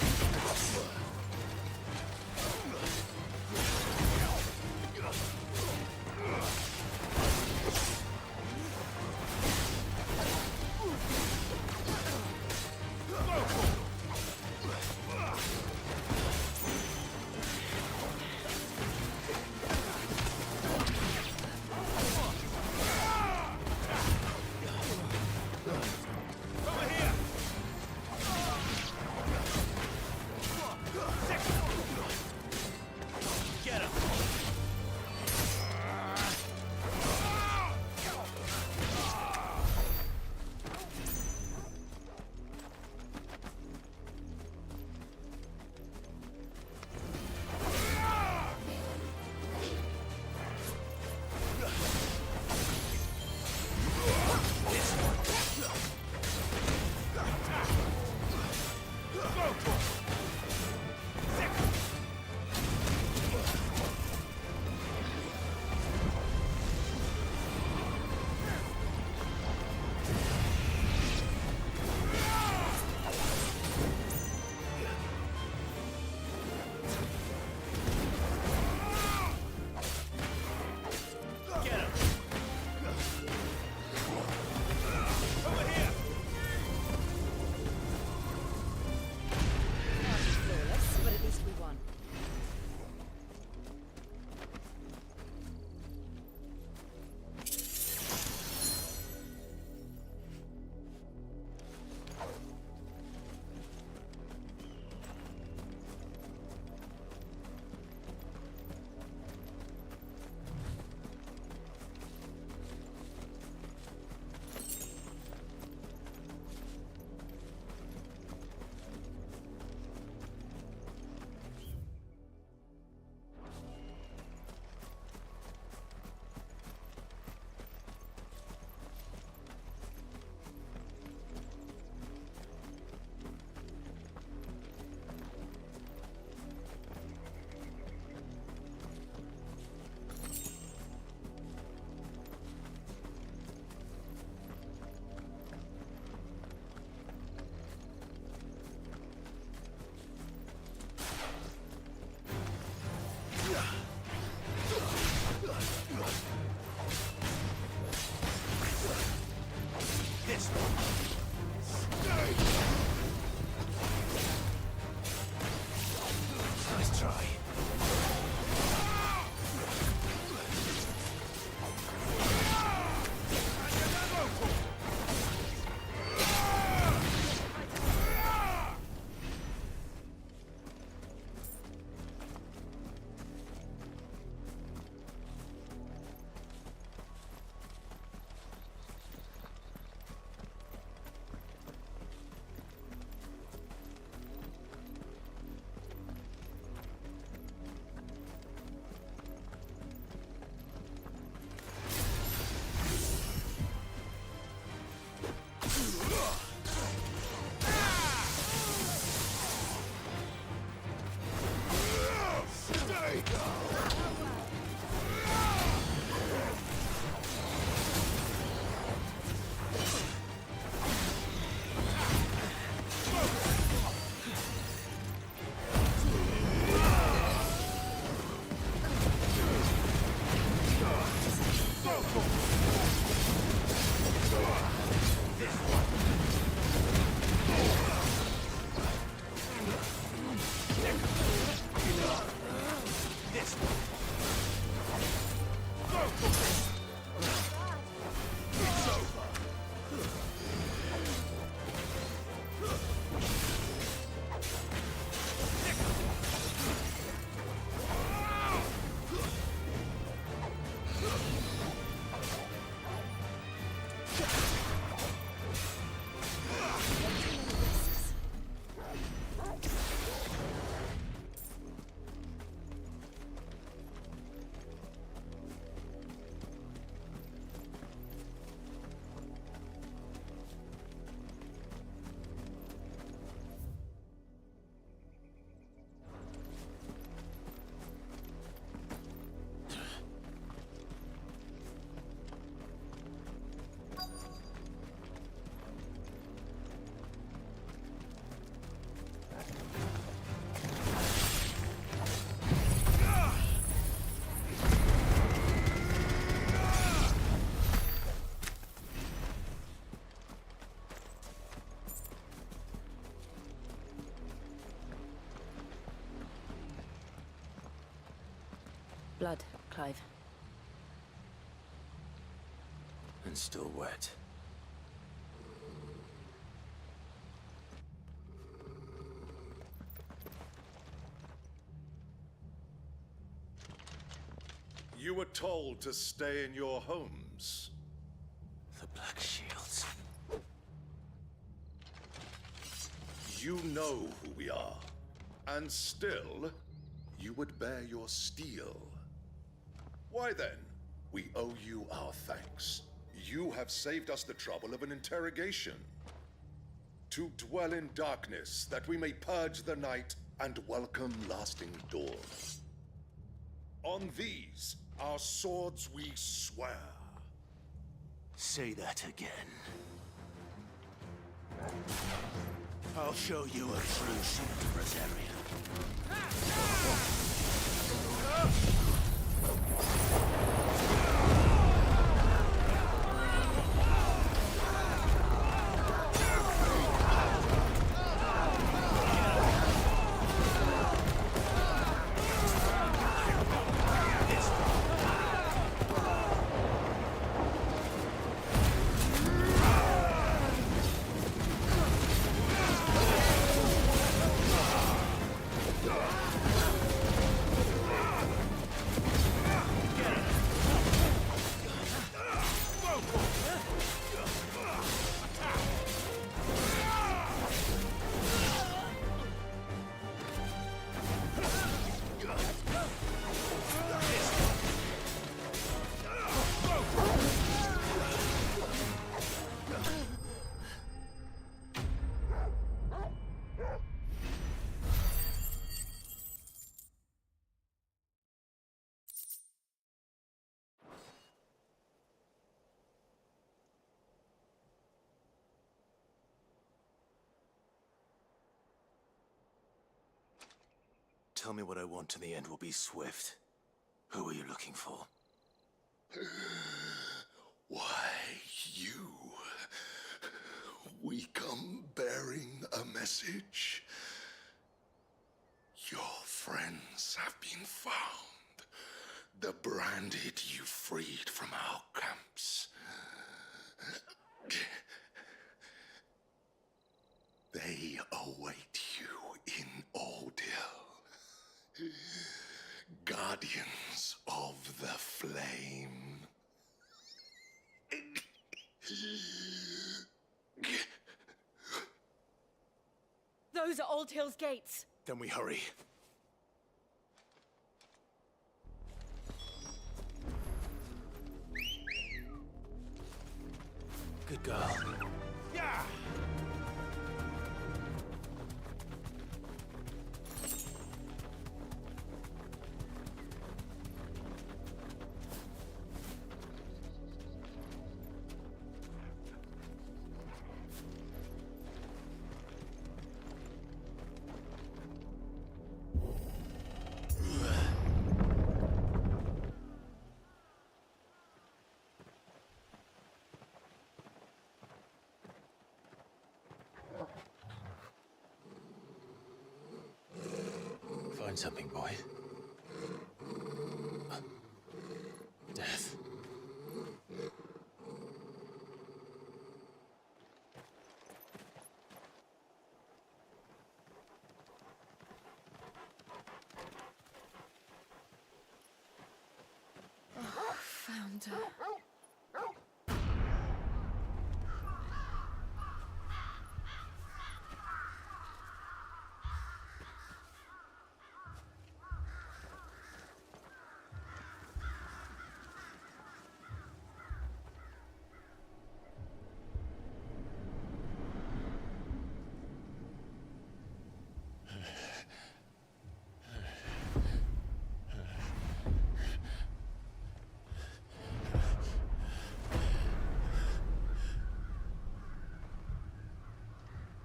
Blood, Clive. And still wet. You were told to stay in your homes. The Black Shields. You know who we are. And still, you would bear your steel. Why then, we owe you our thanks. You have saved us the trouble of an interrogation. To dwell in darkness, that we may purge the night and welcome lasting dawn. On these, our swords we swear. Say that again. I'll show you a true shield of Rosaria. Tell me what I want and the end will be swift. Who are you looking for? Why, you. We come bearing a message. Your friends have been found. The branded you freed from our camps. They await you in Ordeal. Guardians of the Flame. Those are Old Hill's gates. Then we hurry. Good girl. Yeah! Find something, boy. Death. Oh, found her.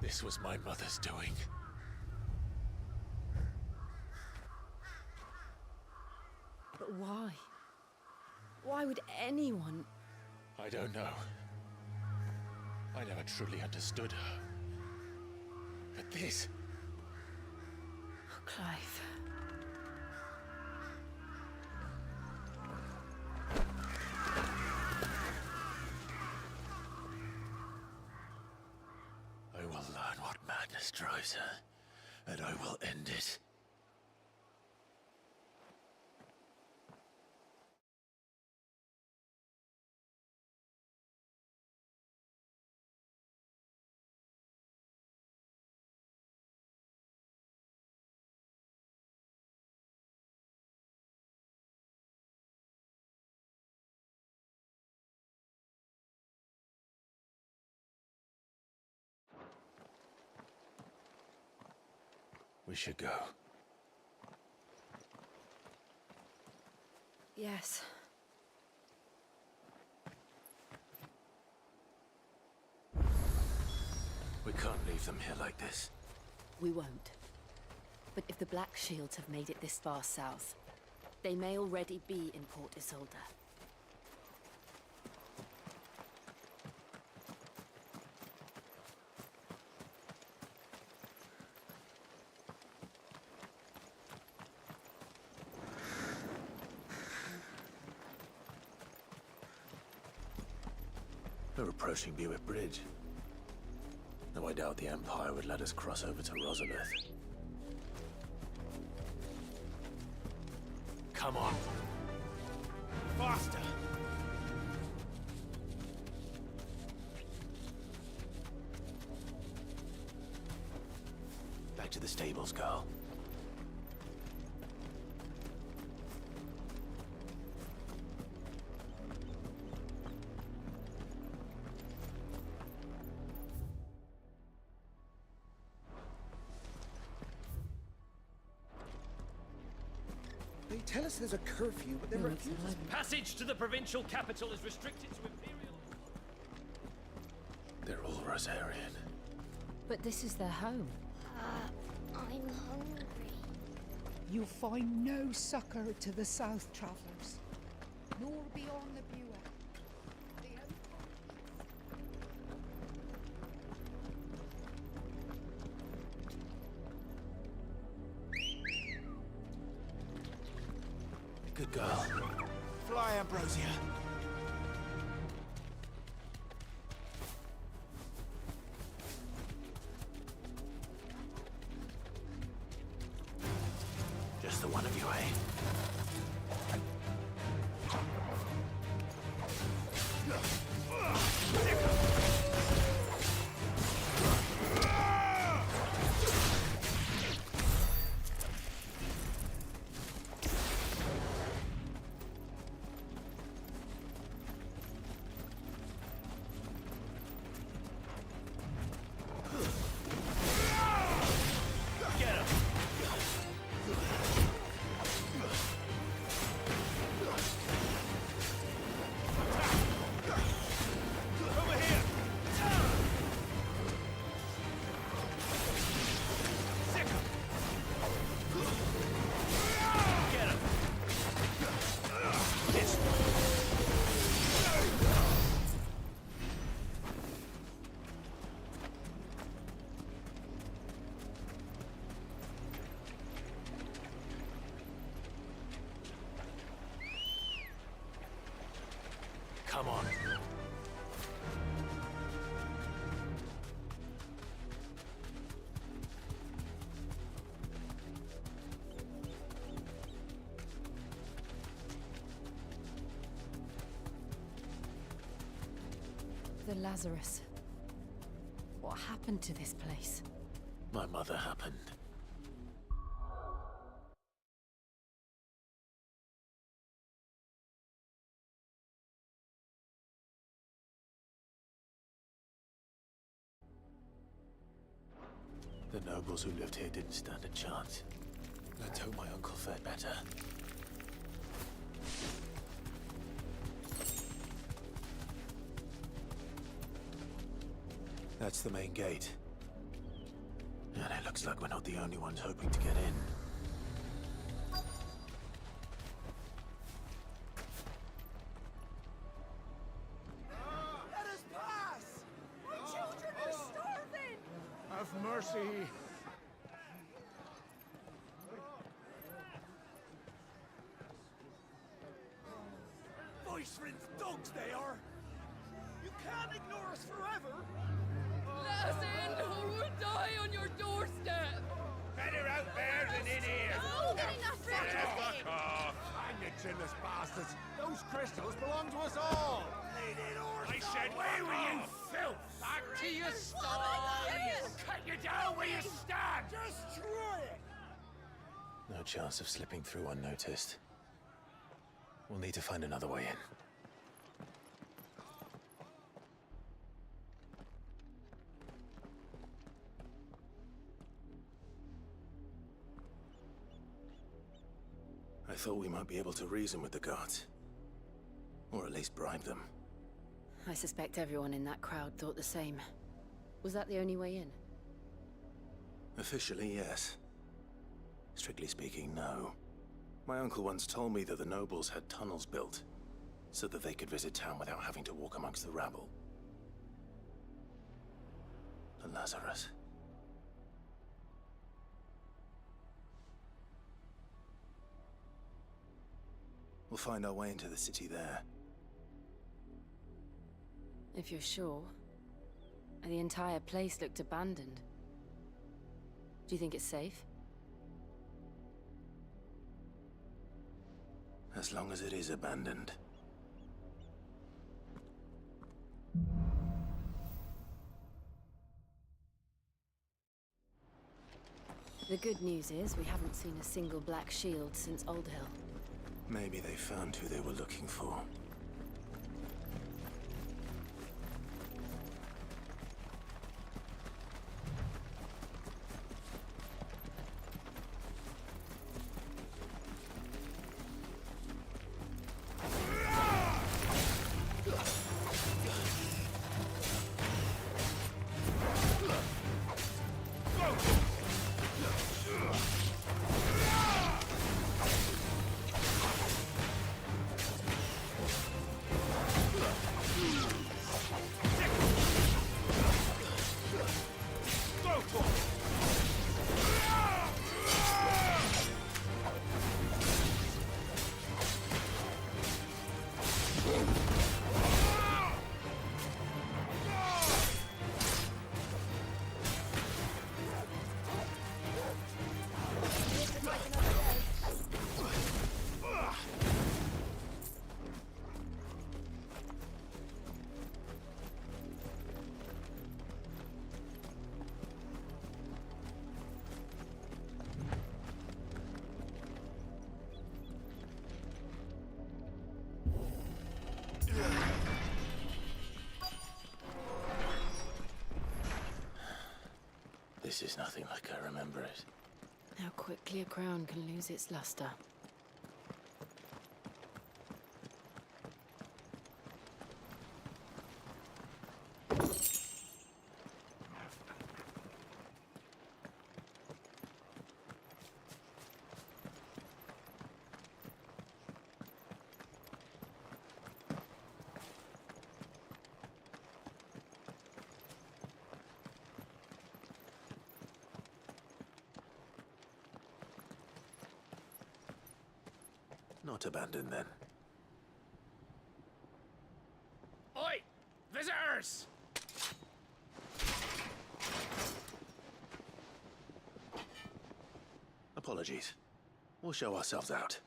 This was my mother's doing. But why? Why would anyone? I don't know. I never truly understood her. But this... Oh, Clive. closer, and I will end it. We should go. Yes. We can't leave them here like this. We won't. But if the Black Shields have made it this far south, they may already be in Port Isolde. We're approaching Buick Bridge. Though I doubt the Empire would let us cross over to Rosalith. Come on. Faster! Back to the stables, Carl. They tell us there's a curfew, but they refuse us. Passage to the provincial capital is restricted to Imperial. They're all Rosarian. But this is their home. I'm hungry. You find no succor to the south travellers, nor beyond the Buick. Good girl. Fly, Ambrosia. Just the one of you, eh? Come on. The Lazarus. What happened to this place? My mother happened. The nobles who lived here didn't stand a chance. Let's hope my uncle fared better. That's the main gate. And it looks like we're not the only ones hoping to get in. Let us pass! My children are starving! Have mercy. Voice-rinsed dogs they are! You can't ignore us forever! Let us in, or we'll die on your doorstep! Better out there than in here! Oh, good enough for Fuck off! Hang you chinless bastards! Those crystals belong to us all! I said, where were you, filth? Back to your sties! Cut you down where you stand! Destroy it! No chance of slipping through unnoticed. We'll need to find another way in. I thought we might be able to reason with the guards. Or at least bribe them. I suspect everyone in that crowd thought the same. Was that the only way in? Officially, yes. Strictly speaking, no. My uncle once told me that the nobles had tunnels built, so that they could visit town without having to walk amongst the rabble. The Lazarus. We'll find our way into the city there. If you're sure. The entire place looked abandoned. Do you think it's safe? As long as it is abandoned. The good news is we haven't seen a single black shield since Old Hill. Maybe they found who they were looking for. This is nothing like I remember it. How quickly a crown can lose its luster. Not abandoned, then. Oi! Visitors! Apologies. We'll show ourselves out.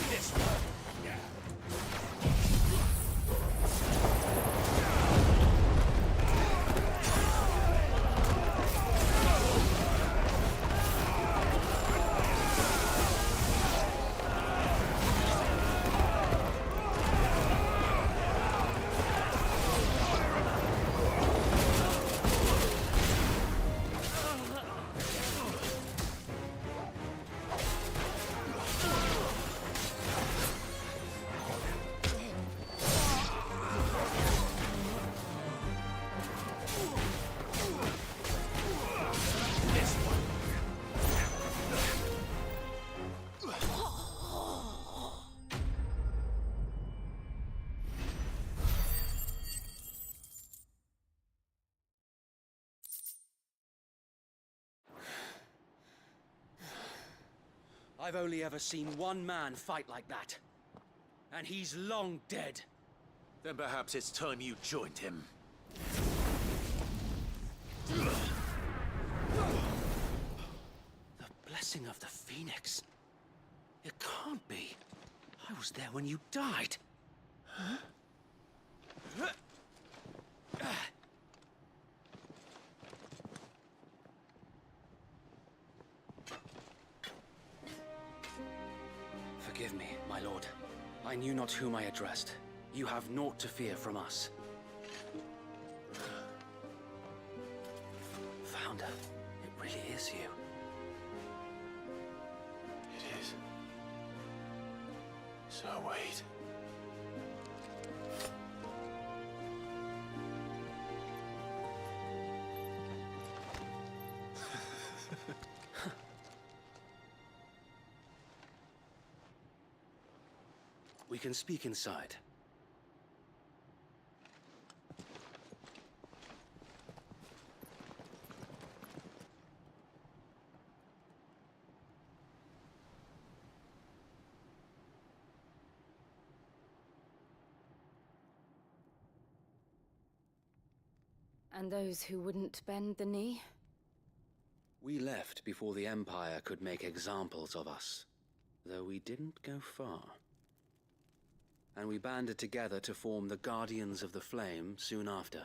This one. Yeah. I've only ever seen one man fight like that. And he's long dead. Then perhaps it's time you joined him. The blessing of the Phoenix. It can't be. I was there when you died. Huh? Forgive me, my lord. I knew not whom I addressed. You have naught to fear from us. Founder, it really is you. It is. So wait. We can speak inside. And those who wouldn't bend the knee? We left before the Empire could make examples of us, though we didn't go far. And we banded together to form the Guardians of the Flame soon after.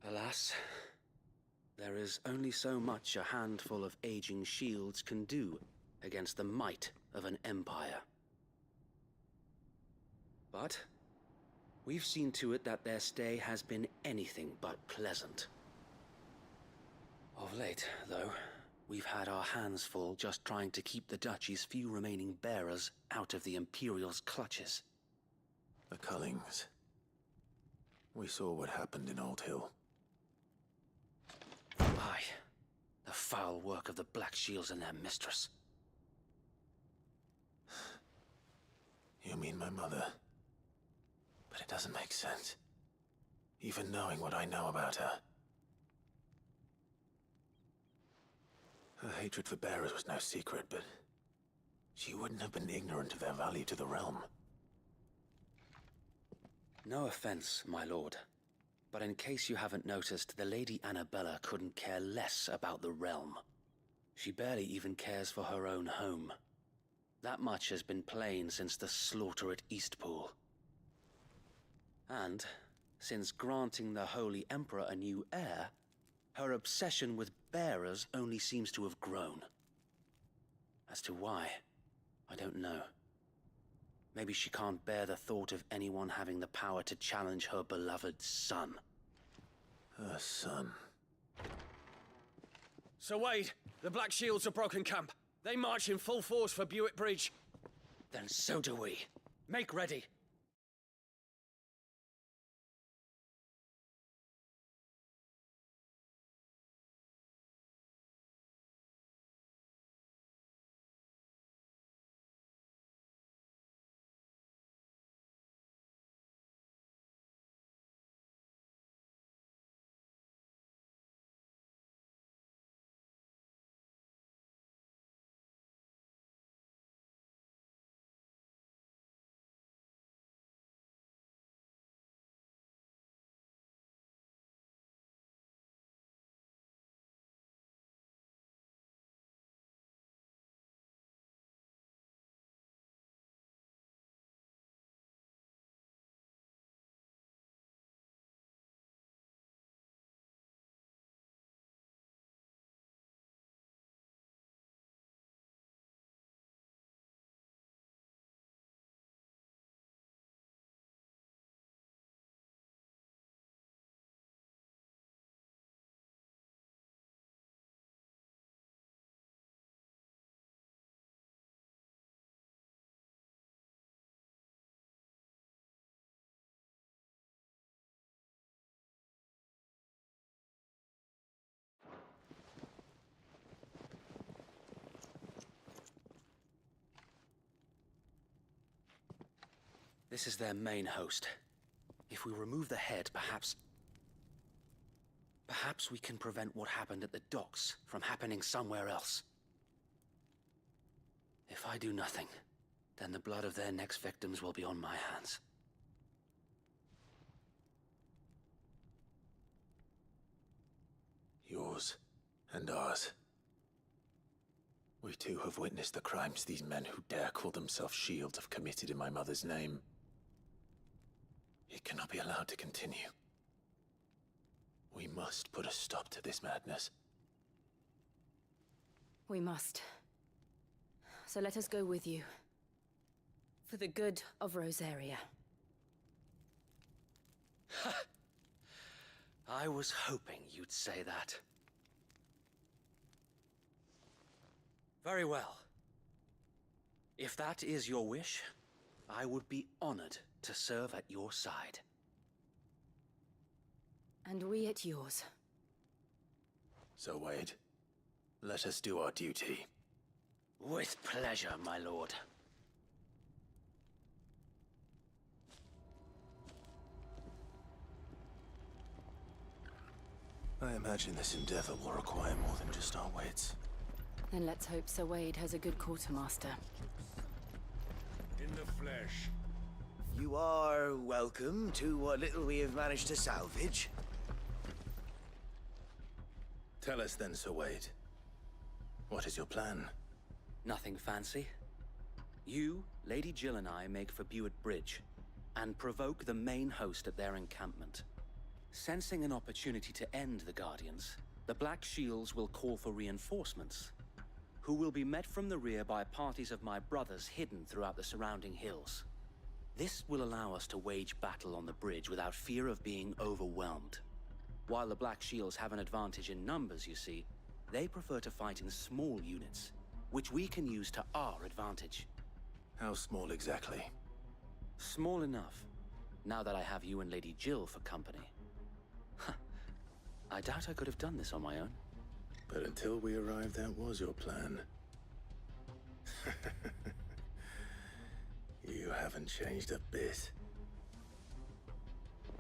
Alas, there is only so much a handful of aging shields can do against the might of an empire. But we've seen to it that their stay has been anything but pleasant. Of late, though, we've had our hands full just trying to keep the Duchy's few remaining bearers out of the Imperial's clutches. The Cullings. We saw what happened in Old Hill. Aye. The foul work of the Black Shields and their mistress. You mean my mother? But it doesn't make sense. Even knowing what I know about her. Her hatred for bearers was no secret, but she wouldn't have been ignorant of their value to the realm. No offense, my lord, but in case you haven't noticed, the Lady Annabella couldn't care less about the realm. She barely even cares for her own home. That much has been plain since the slaughter at Eastpool. And, since granting the Holy Emperor a new heir, her obsession with bearers only seems to have grown. As to why, I don't know. Maybe she can't bear the thought of anyone having the power to challenge her beloved son. Her son. Sir Wade, the Black Shields have broken camp. They march in full force for Buick Bridge. Then so do we. Make ready. This is their main host. If we remove the head, perhaps we can prevent what happened at the docks from happening somewhere else. If I do nothing, then the blood of their next victims will be on my hands. Yours and ours. We too have witnessed the crimes these men who dare call themselves shields have committed in my mother's name. It cannot be allowed to continue. We must put a stop to this madness. We must. So let us go with you. For the good of Rosaria. I was hoping you'd say that. Very well. If that is your wish, I would be honored to serve at your side. And we at yours. So, Wade, let us do our duty. With pleasure, my lord. I imagine this endeavor will require more than just our wits. Then let's hope Sir Wade has a good quartermaster. In the flesh. You are welcome to what little we have managed to salvage. Tell us then, Sir Wade. What is your plan? Nothing fancy. You, Lady Jill and I make for Buett Bridge, and provoke the main host at their encampment. Sensing an opportunity to end the Guardians, the Black Shields will call for reinforcements, who will be met from the rear by parties of my brothers hidden throughout the surrounding hills. This will allow us to wage battle on the bridge without fear of being overwhelmed. While the Black Shields have an advantage in numbers, you see, they prefer to fight in small units, which we can use to our advantage. How small exactly? Small enough, now that I have you and Lady Jill for company. I doubt I could have done this on my own. But until we arrived, that was your plan. You haven't changed a bit.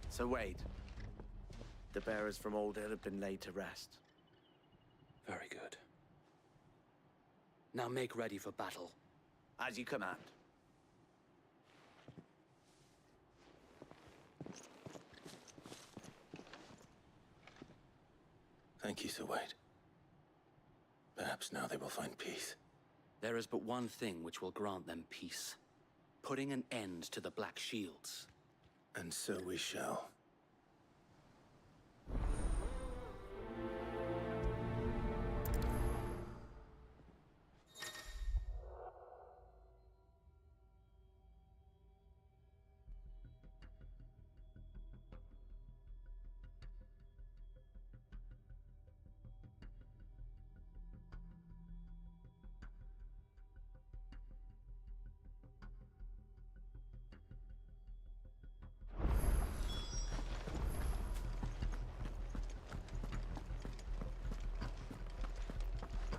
So Wade, the bearers from Old Hill have been laid to rest. Very good. Now make ready for battle. As you command. Thank you, Sir Wade. Perhaps now they will find peace. There is but one thing which will grant them peace. Putting an end to the Black Shields. And so we shall.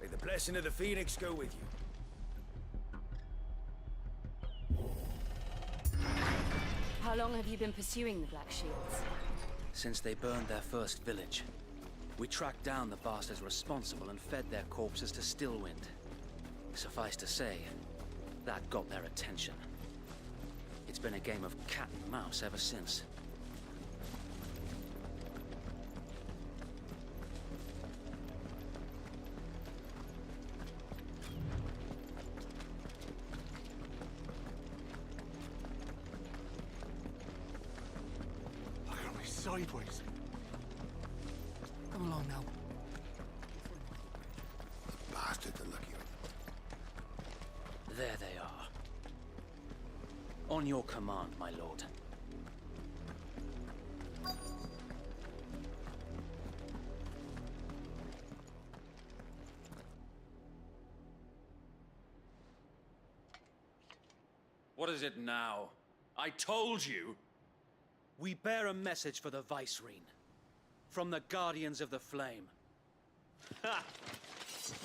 May the blessing of the Phoenix go with you. How long have you been pursuing the Black Shields? Since they burned their first village. We tracked down the bastards responsible and fed their corpses to Stillwind. Suffice to say, that got their attention. It's been a game of cat and mouse ever since. Look at me sideways. Come along now. Bastard to look at. There they are. On your command, my lord. What is it now? I told you! We bear a message for the Vicereine. From the Guardians of the Flame. Ha!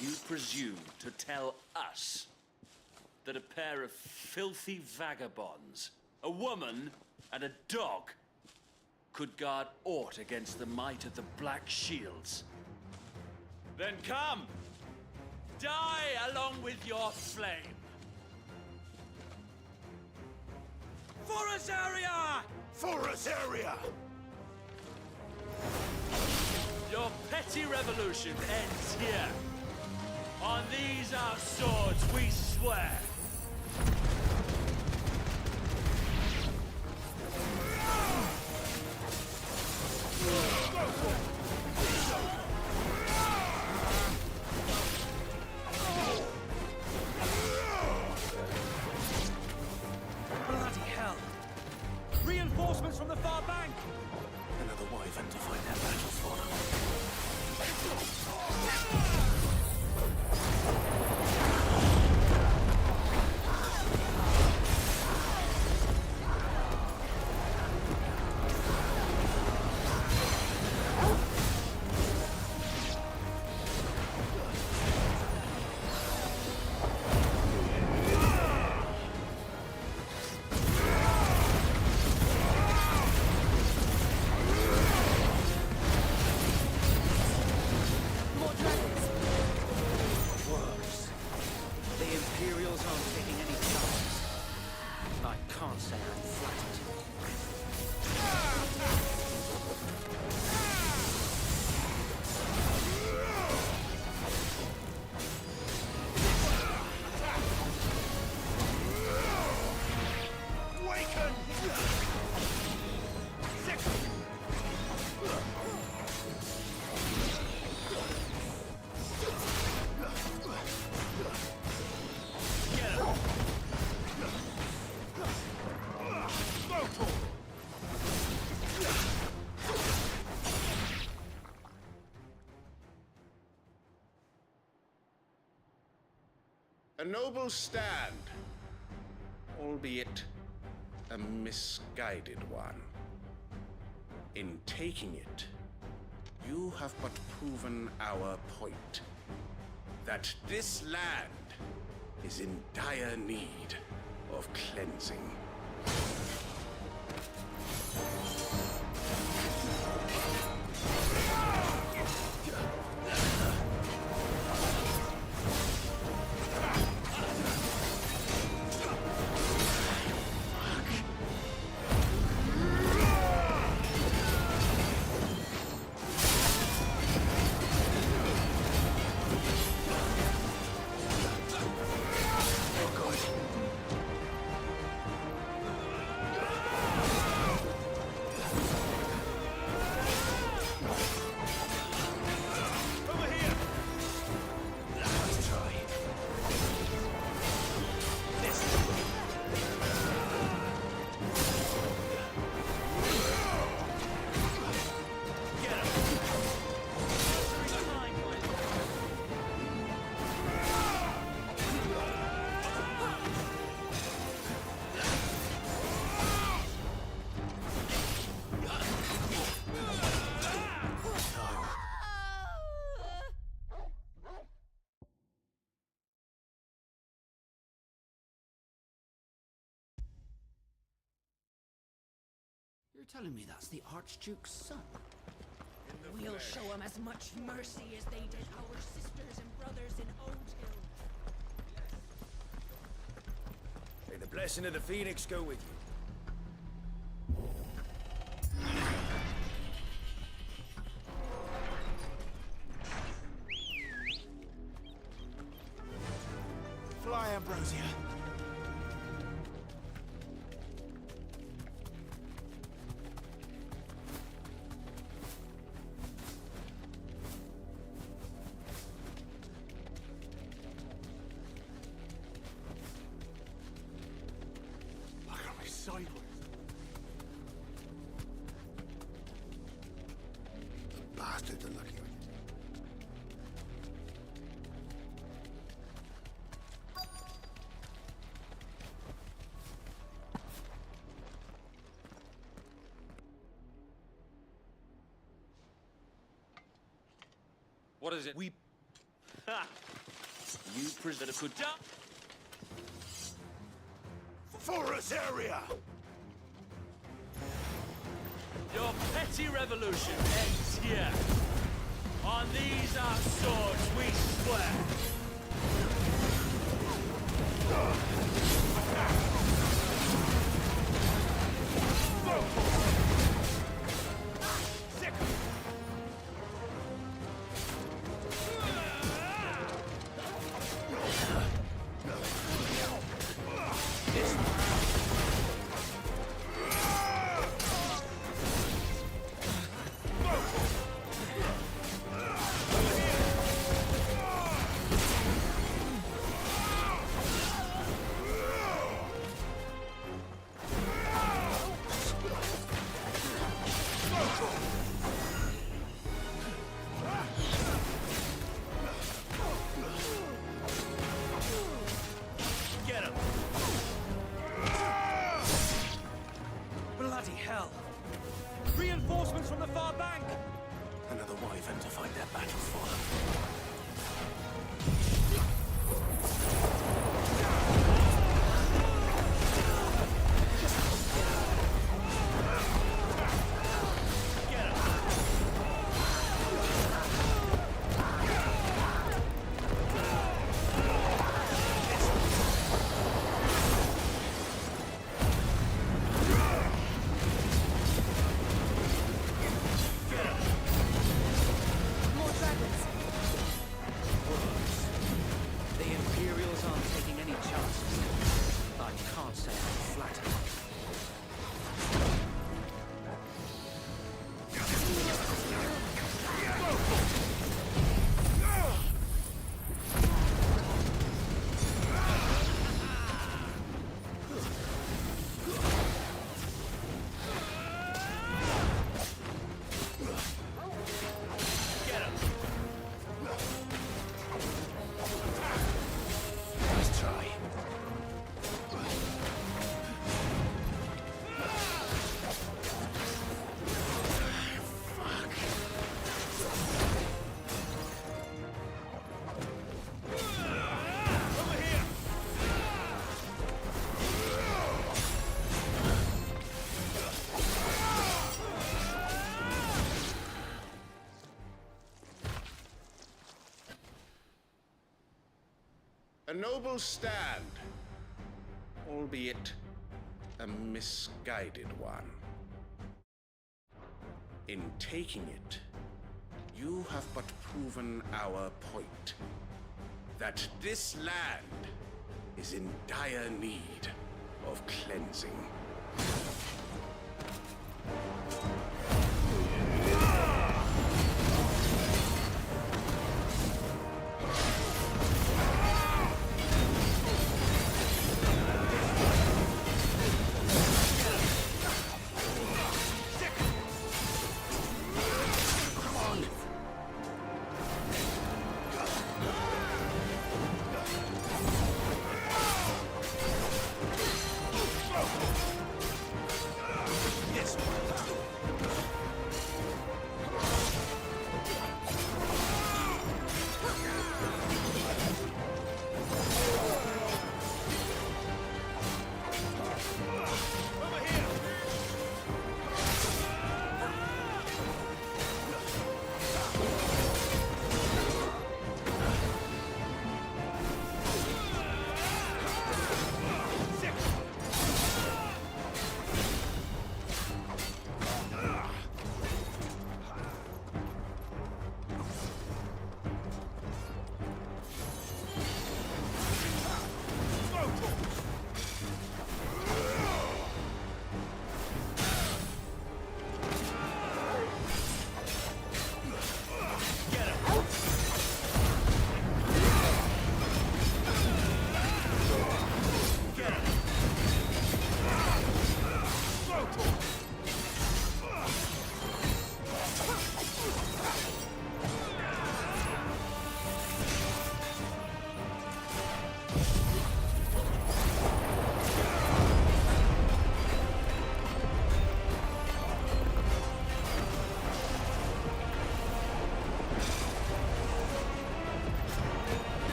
You presume to tell us that a pair of filthy vagabonds, a woman and a dog, could guard aught against the might of the Black Shields? Then come! Die along with your flame! For Rosaria! For Rosaria! Your petty revolution ends here. On these our swords we swear. Bloody hell! Reinforcements from the far bank! Another wyvern to fight their battles for A noble stand, albeit a misguided one. In taking it, you have but proven our point, that this land is in dire need of cleansing. You're telling me that's the Archduke's son? We'll show them as much mercy as they did our sisters and brothers in Old Hill. May the blessing of the Phoenix go with you. Fly, Ambrosia. Sideways. The bastards are lucky on you. What is it? We... Ha! You prisoner could... For Rosaria! Your petty revolution ends here. On these our swords we swear. Bloody hell! Reinforcements from the far bank! Another wyvern to fight their battle for. A noble stand, albeit a misguided one. In taking it, you have but proven our point, that this land is in dire need of cleansing.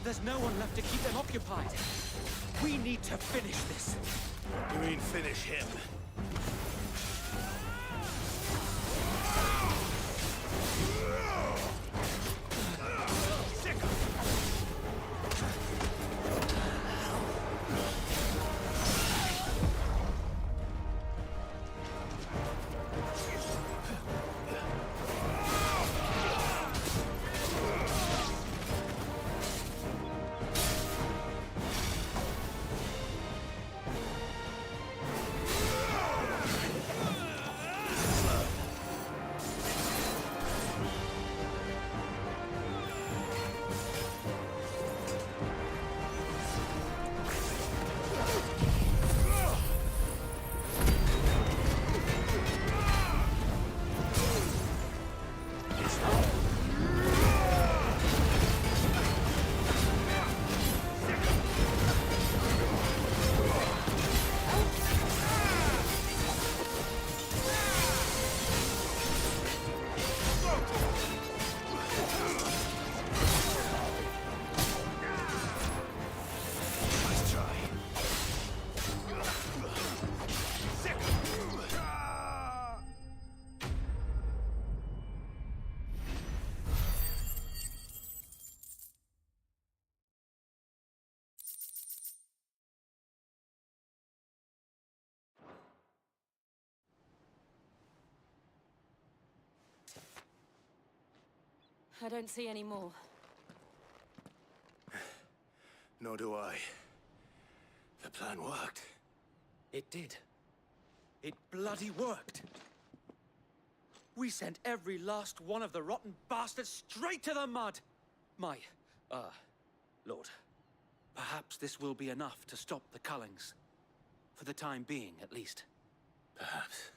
There's no one left to keep them occupied. We need to finish this. You mean finish him? I don't see any more. Nor do I. The plan worked. It did. It bloody worked. We sent every last one of the rotten bastards straight to the mud! Lord, perhaps this will be enough to stop the Cullings. For the time being, at least. Perhaps.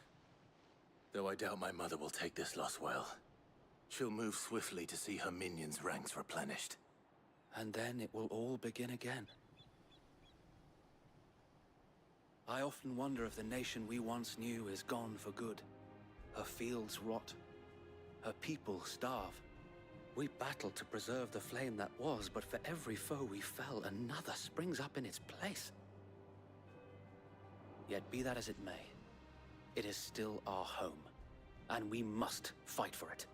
Though I doubt my mother will take this loss well. She'll move swiftly to see her minions' ranks replenished. And then it will all begin again. I often wonder if the nation we once knew is gone for good. Her fields rot. Her people starve. We battled to preserve the flame that was, but for every foe we fell, another springs up in its place. Yet be that as it may, it is still our home, and we must fight for it.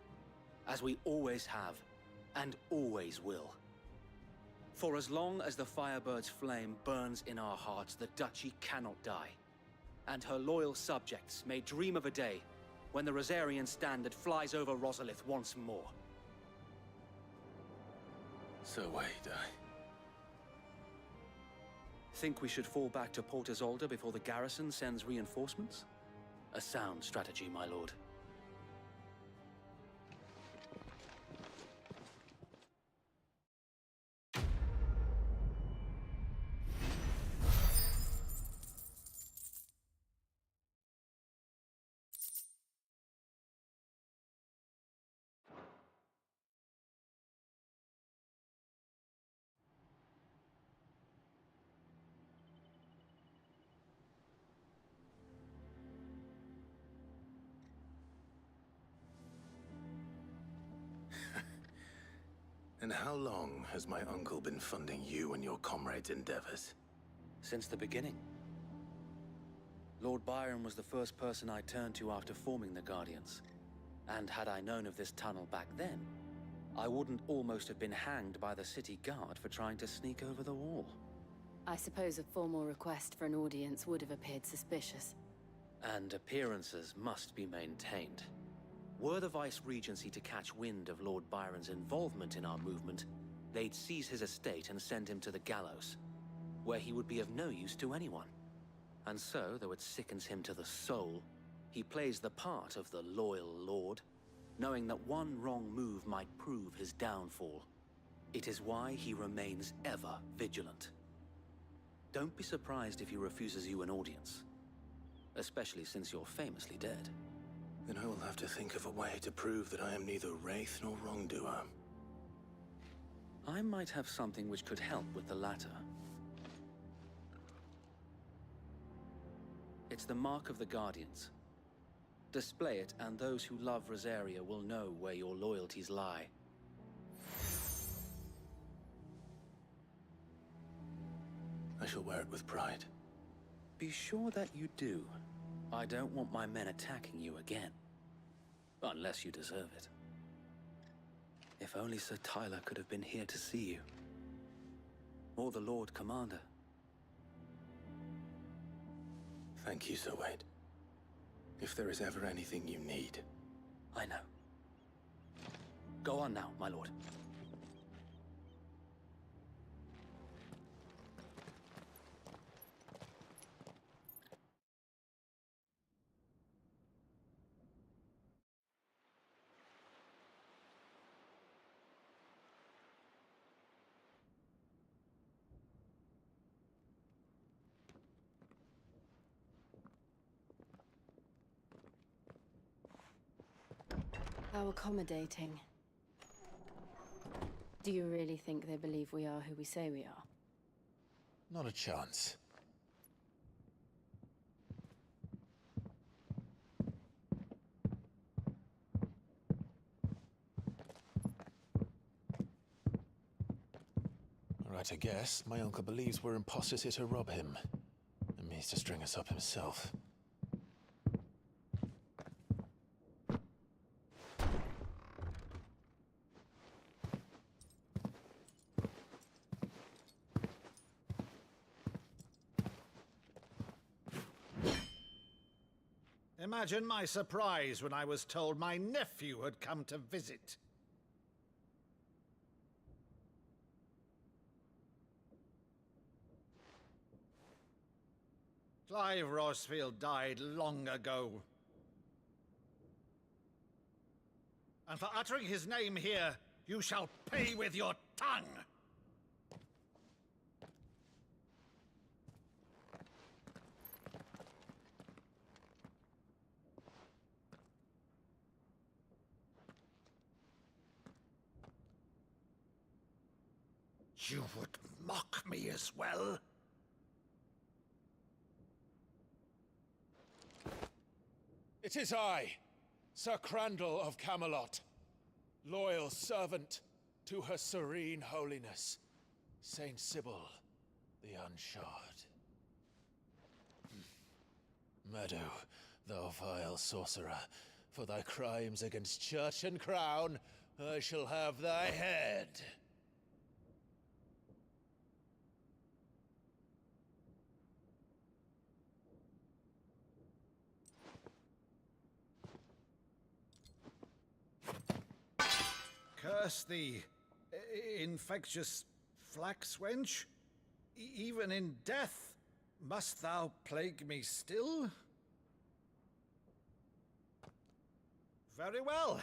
As we always have, and always will. For as long as the Firebird's flame burns in our hearts, the Duchy cannot die. And her loyal subjects may dream of a day when the Rosarian standard flies over Rosalith once more. So wait, Think we should fall back to Port Isolde before the garrison sends reinforcements? A sound strategy, my lord. And how long has my uncle been funding you and your comrades' endeavors? Since the beginning. Lord Byron was the first person I turned to after forming the Guardians. And had I known of this tunnel back then, I wouldn't almost have been hanged by the city guard for trying to sneak over the wall. I suppose a formal request for an audience would have appeared suspicious. And appearances must be maintained. Were the Vice-Regency to catch wind of Lord Byron's involvement in our movement, they'd seize his estate and send him to the gallows, where he would be of no use to anyone. And so, though it sickens him to the soul, he plays the part of the loyal lord, knowing that one wrong move might prove his downfall. It is why he remains ever vigilant. Don't be surprised if he refuses you an audience, especially since you're famously dead. Then I will have to think of a way to prove that I am neither wraith nor wrongdoer. I might have something which could help with the latter. It's the mark of the Guardians. Display it, and those who love Rosaria will know where your loyalties lie. I shall wear it with pride. Be sure that you do. I don't want my men attacking you again. Unless you deserve it. If only Sir Tyler could have been here to see you. Or the Lord Commander. Thank you, Sir Wade. If there is ever anything you need... I know. Go on now, my lord. How accommodating. Do you really think they believe we are who we say we are? Not a chance. Right, I guess. My uncle believes we're imposters here to rob him. And means to string us up himself. Imagine my surprise when I was told my nephew had come to visit. Clive Rosefield died long ago. And for uttering his name here, you shall pay with your tongue! You would mock me as well? It is I, Sir Crandall of Camelot, loyal servant to Her Serene Holiness, Saint Sybil the Unshod. Meadow, thou vile sorcerer, for thy crimes against church and crown, I shall have thy head. Curse thee, infectious flax wench. Even in death, must thou plague me still? Very well.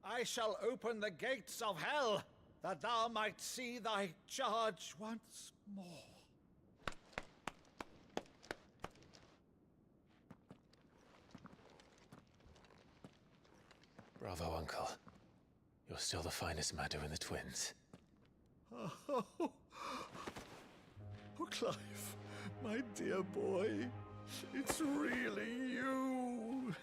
I shall open the gates of hell, that thou might see thy charge once more. Bravo, Uncle. You're still the finest Maddo in the twins. Oh, Clive, my dear boy, it's really you.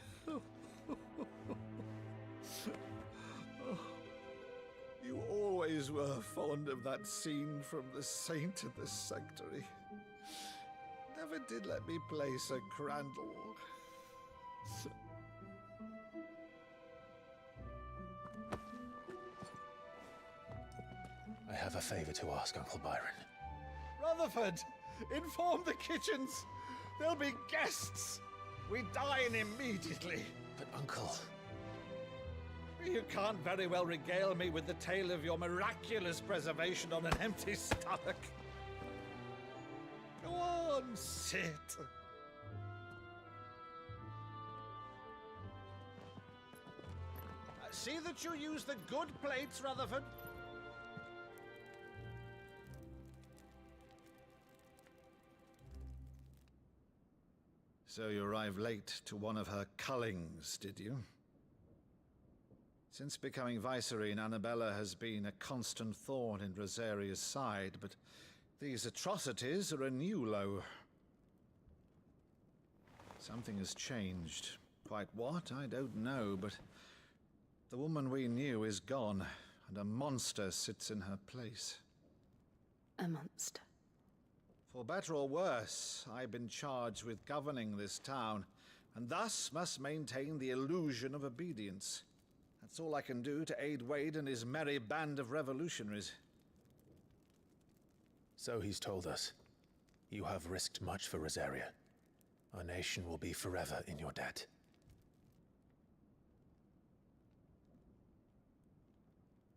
You always were fond of that scene from The Saint of the Sanctuary. Never did let me play Sir Crandall. I have a favor to ask, Uncle Byron. Rutherford, inform the kitchens. There'll be guests. We dine immediately. But, Uncle... You can't very well regale me with the tale of your miraculous preservation on an empty stomach. Go on, sit. See that you use the good plates, Rutherford. So you arrived late to one of her cullings, did you? Since becoming Vicereine, Annabella has been a constant thorn in Rosaria's side, but these atrocities are a new low. Something has changed. Quite what, I don't know, but the woman we knew is gone, and a monster sits in her place. A monster? For better or worse, I've been charged with governing this town, and thus must maintain the illusion of obedience. That's all I can do to aid Wade and his merry band of revolutionaries. So he's told us. You have risked much for Rosaria. Our nation will be forever in your debt.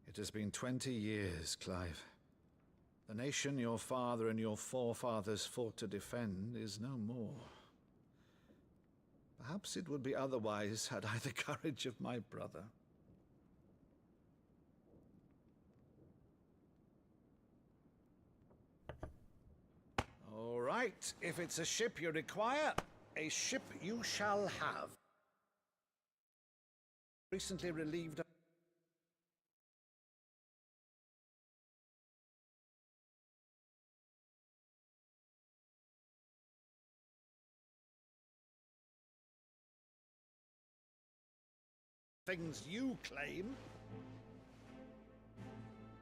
It has been 20 years, Clive. The nation your father and your forefathers fought to defend is no more. Perhaps it would be otherwise had I the courage of my brother. All right, if it's a ship you require, a ship you shall have. Recently relieved of things you claim.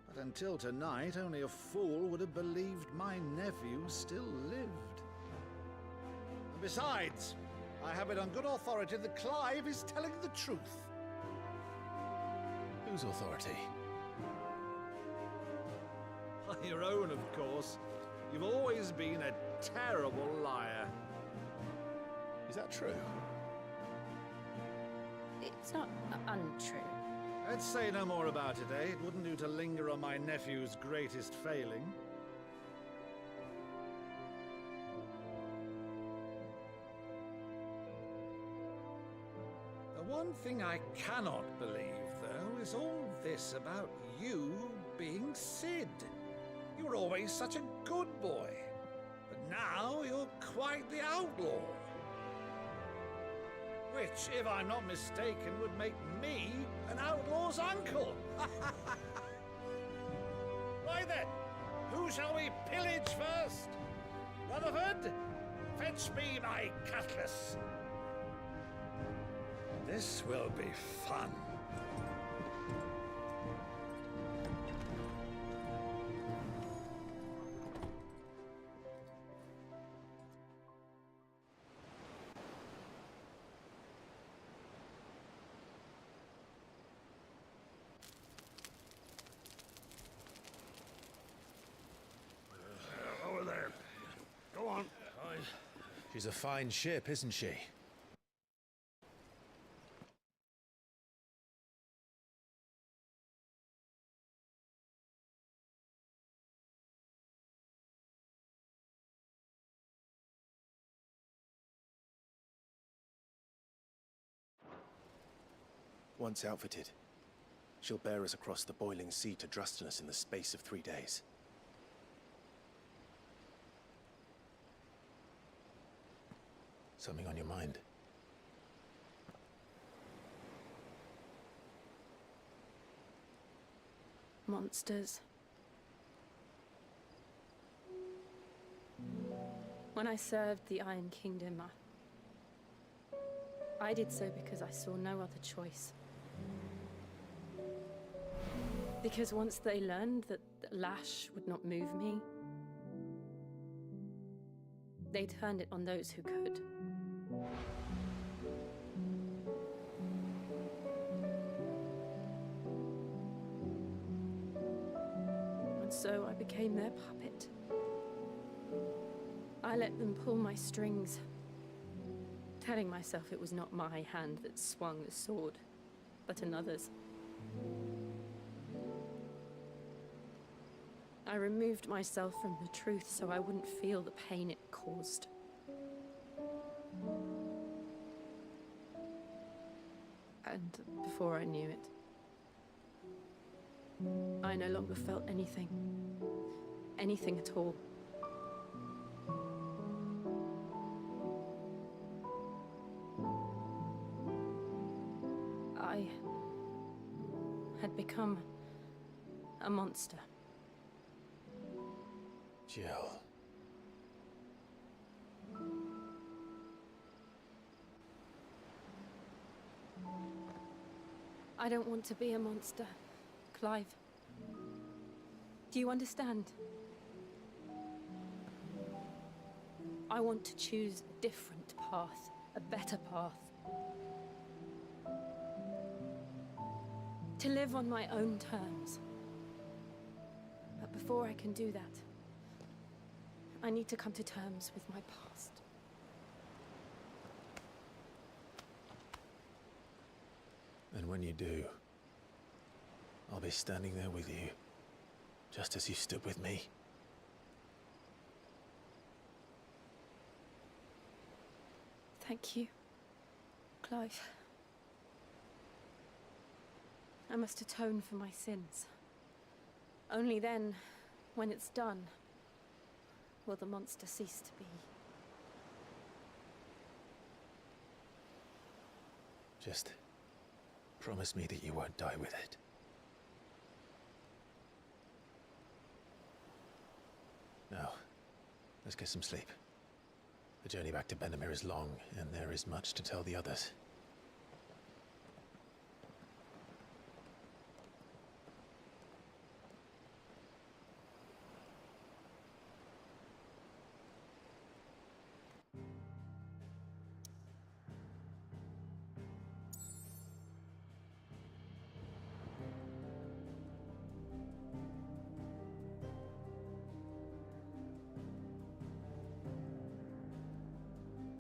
But until tonight, only a fool would have believed my nephew still lived. And besides, I have it on good authority that Clive is telling the truth. Whose authority? Your own, of course. You've always been a terrible liar. Is that true? It's not untrue. Let's say no more about it, eh? It wouldn't do to linger on my nephew's greatest failing. One thing I cannot believe, though, is all this about you being Sid. You were always such a good boy, but now you're quite the outlaw. Which, if I'm not mistaken, would make me an outlaw's uncle. Right then, who shall we pillage first? Rutherford, fetch me my cutlass. This will be fun. Over there. Go on. She's a fine ship, isn't she? Once outfitted, she'll bear us across the boiling sea to Drustinus in the space of 3 days. Something on your mind? Monsters. When I served the Iron Kingdom, I did so because I saw no other choice. Because once they learned that the lash would not move me, they turned it on those who could. And so I became their puppet. I let them pull my strings, telling myself it was not my hand that swung the sword, but another's. I removed myself from the truth so I wouldn't feel the pain it caused. And before I knew it, I no longer felt anything. Anything at all. I had become a monster. Jill. I don't want to be a monster, Clive. Do you understand? I want to choose a different path, a better path. To live on my own terms. But before I can do that, I need to come to terms with my past. And when you do, I'll be standing there with you, just as you stood with me. Thank you, Clive. I must atone for my sins. Only then, when it's done, will the monster cease to be. Just promise me that you won't die with it. Now, let's get some sleep. The journey back to Benamir is long, and there is much to tell the others.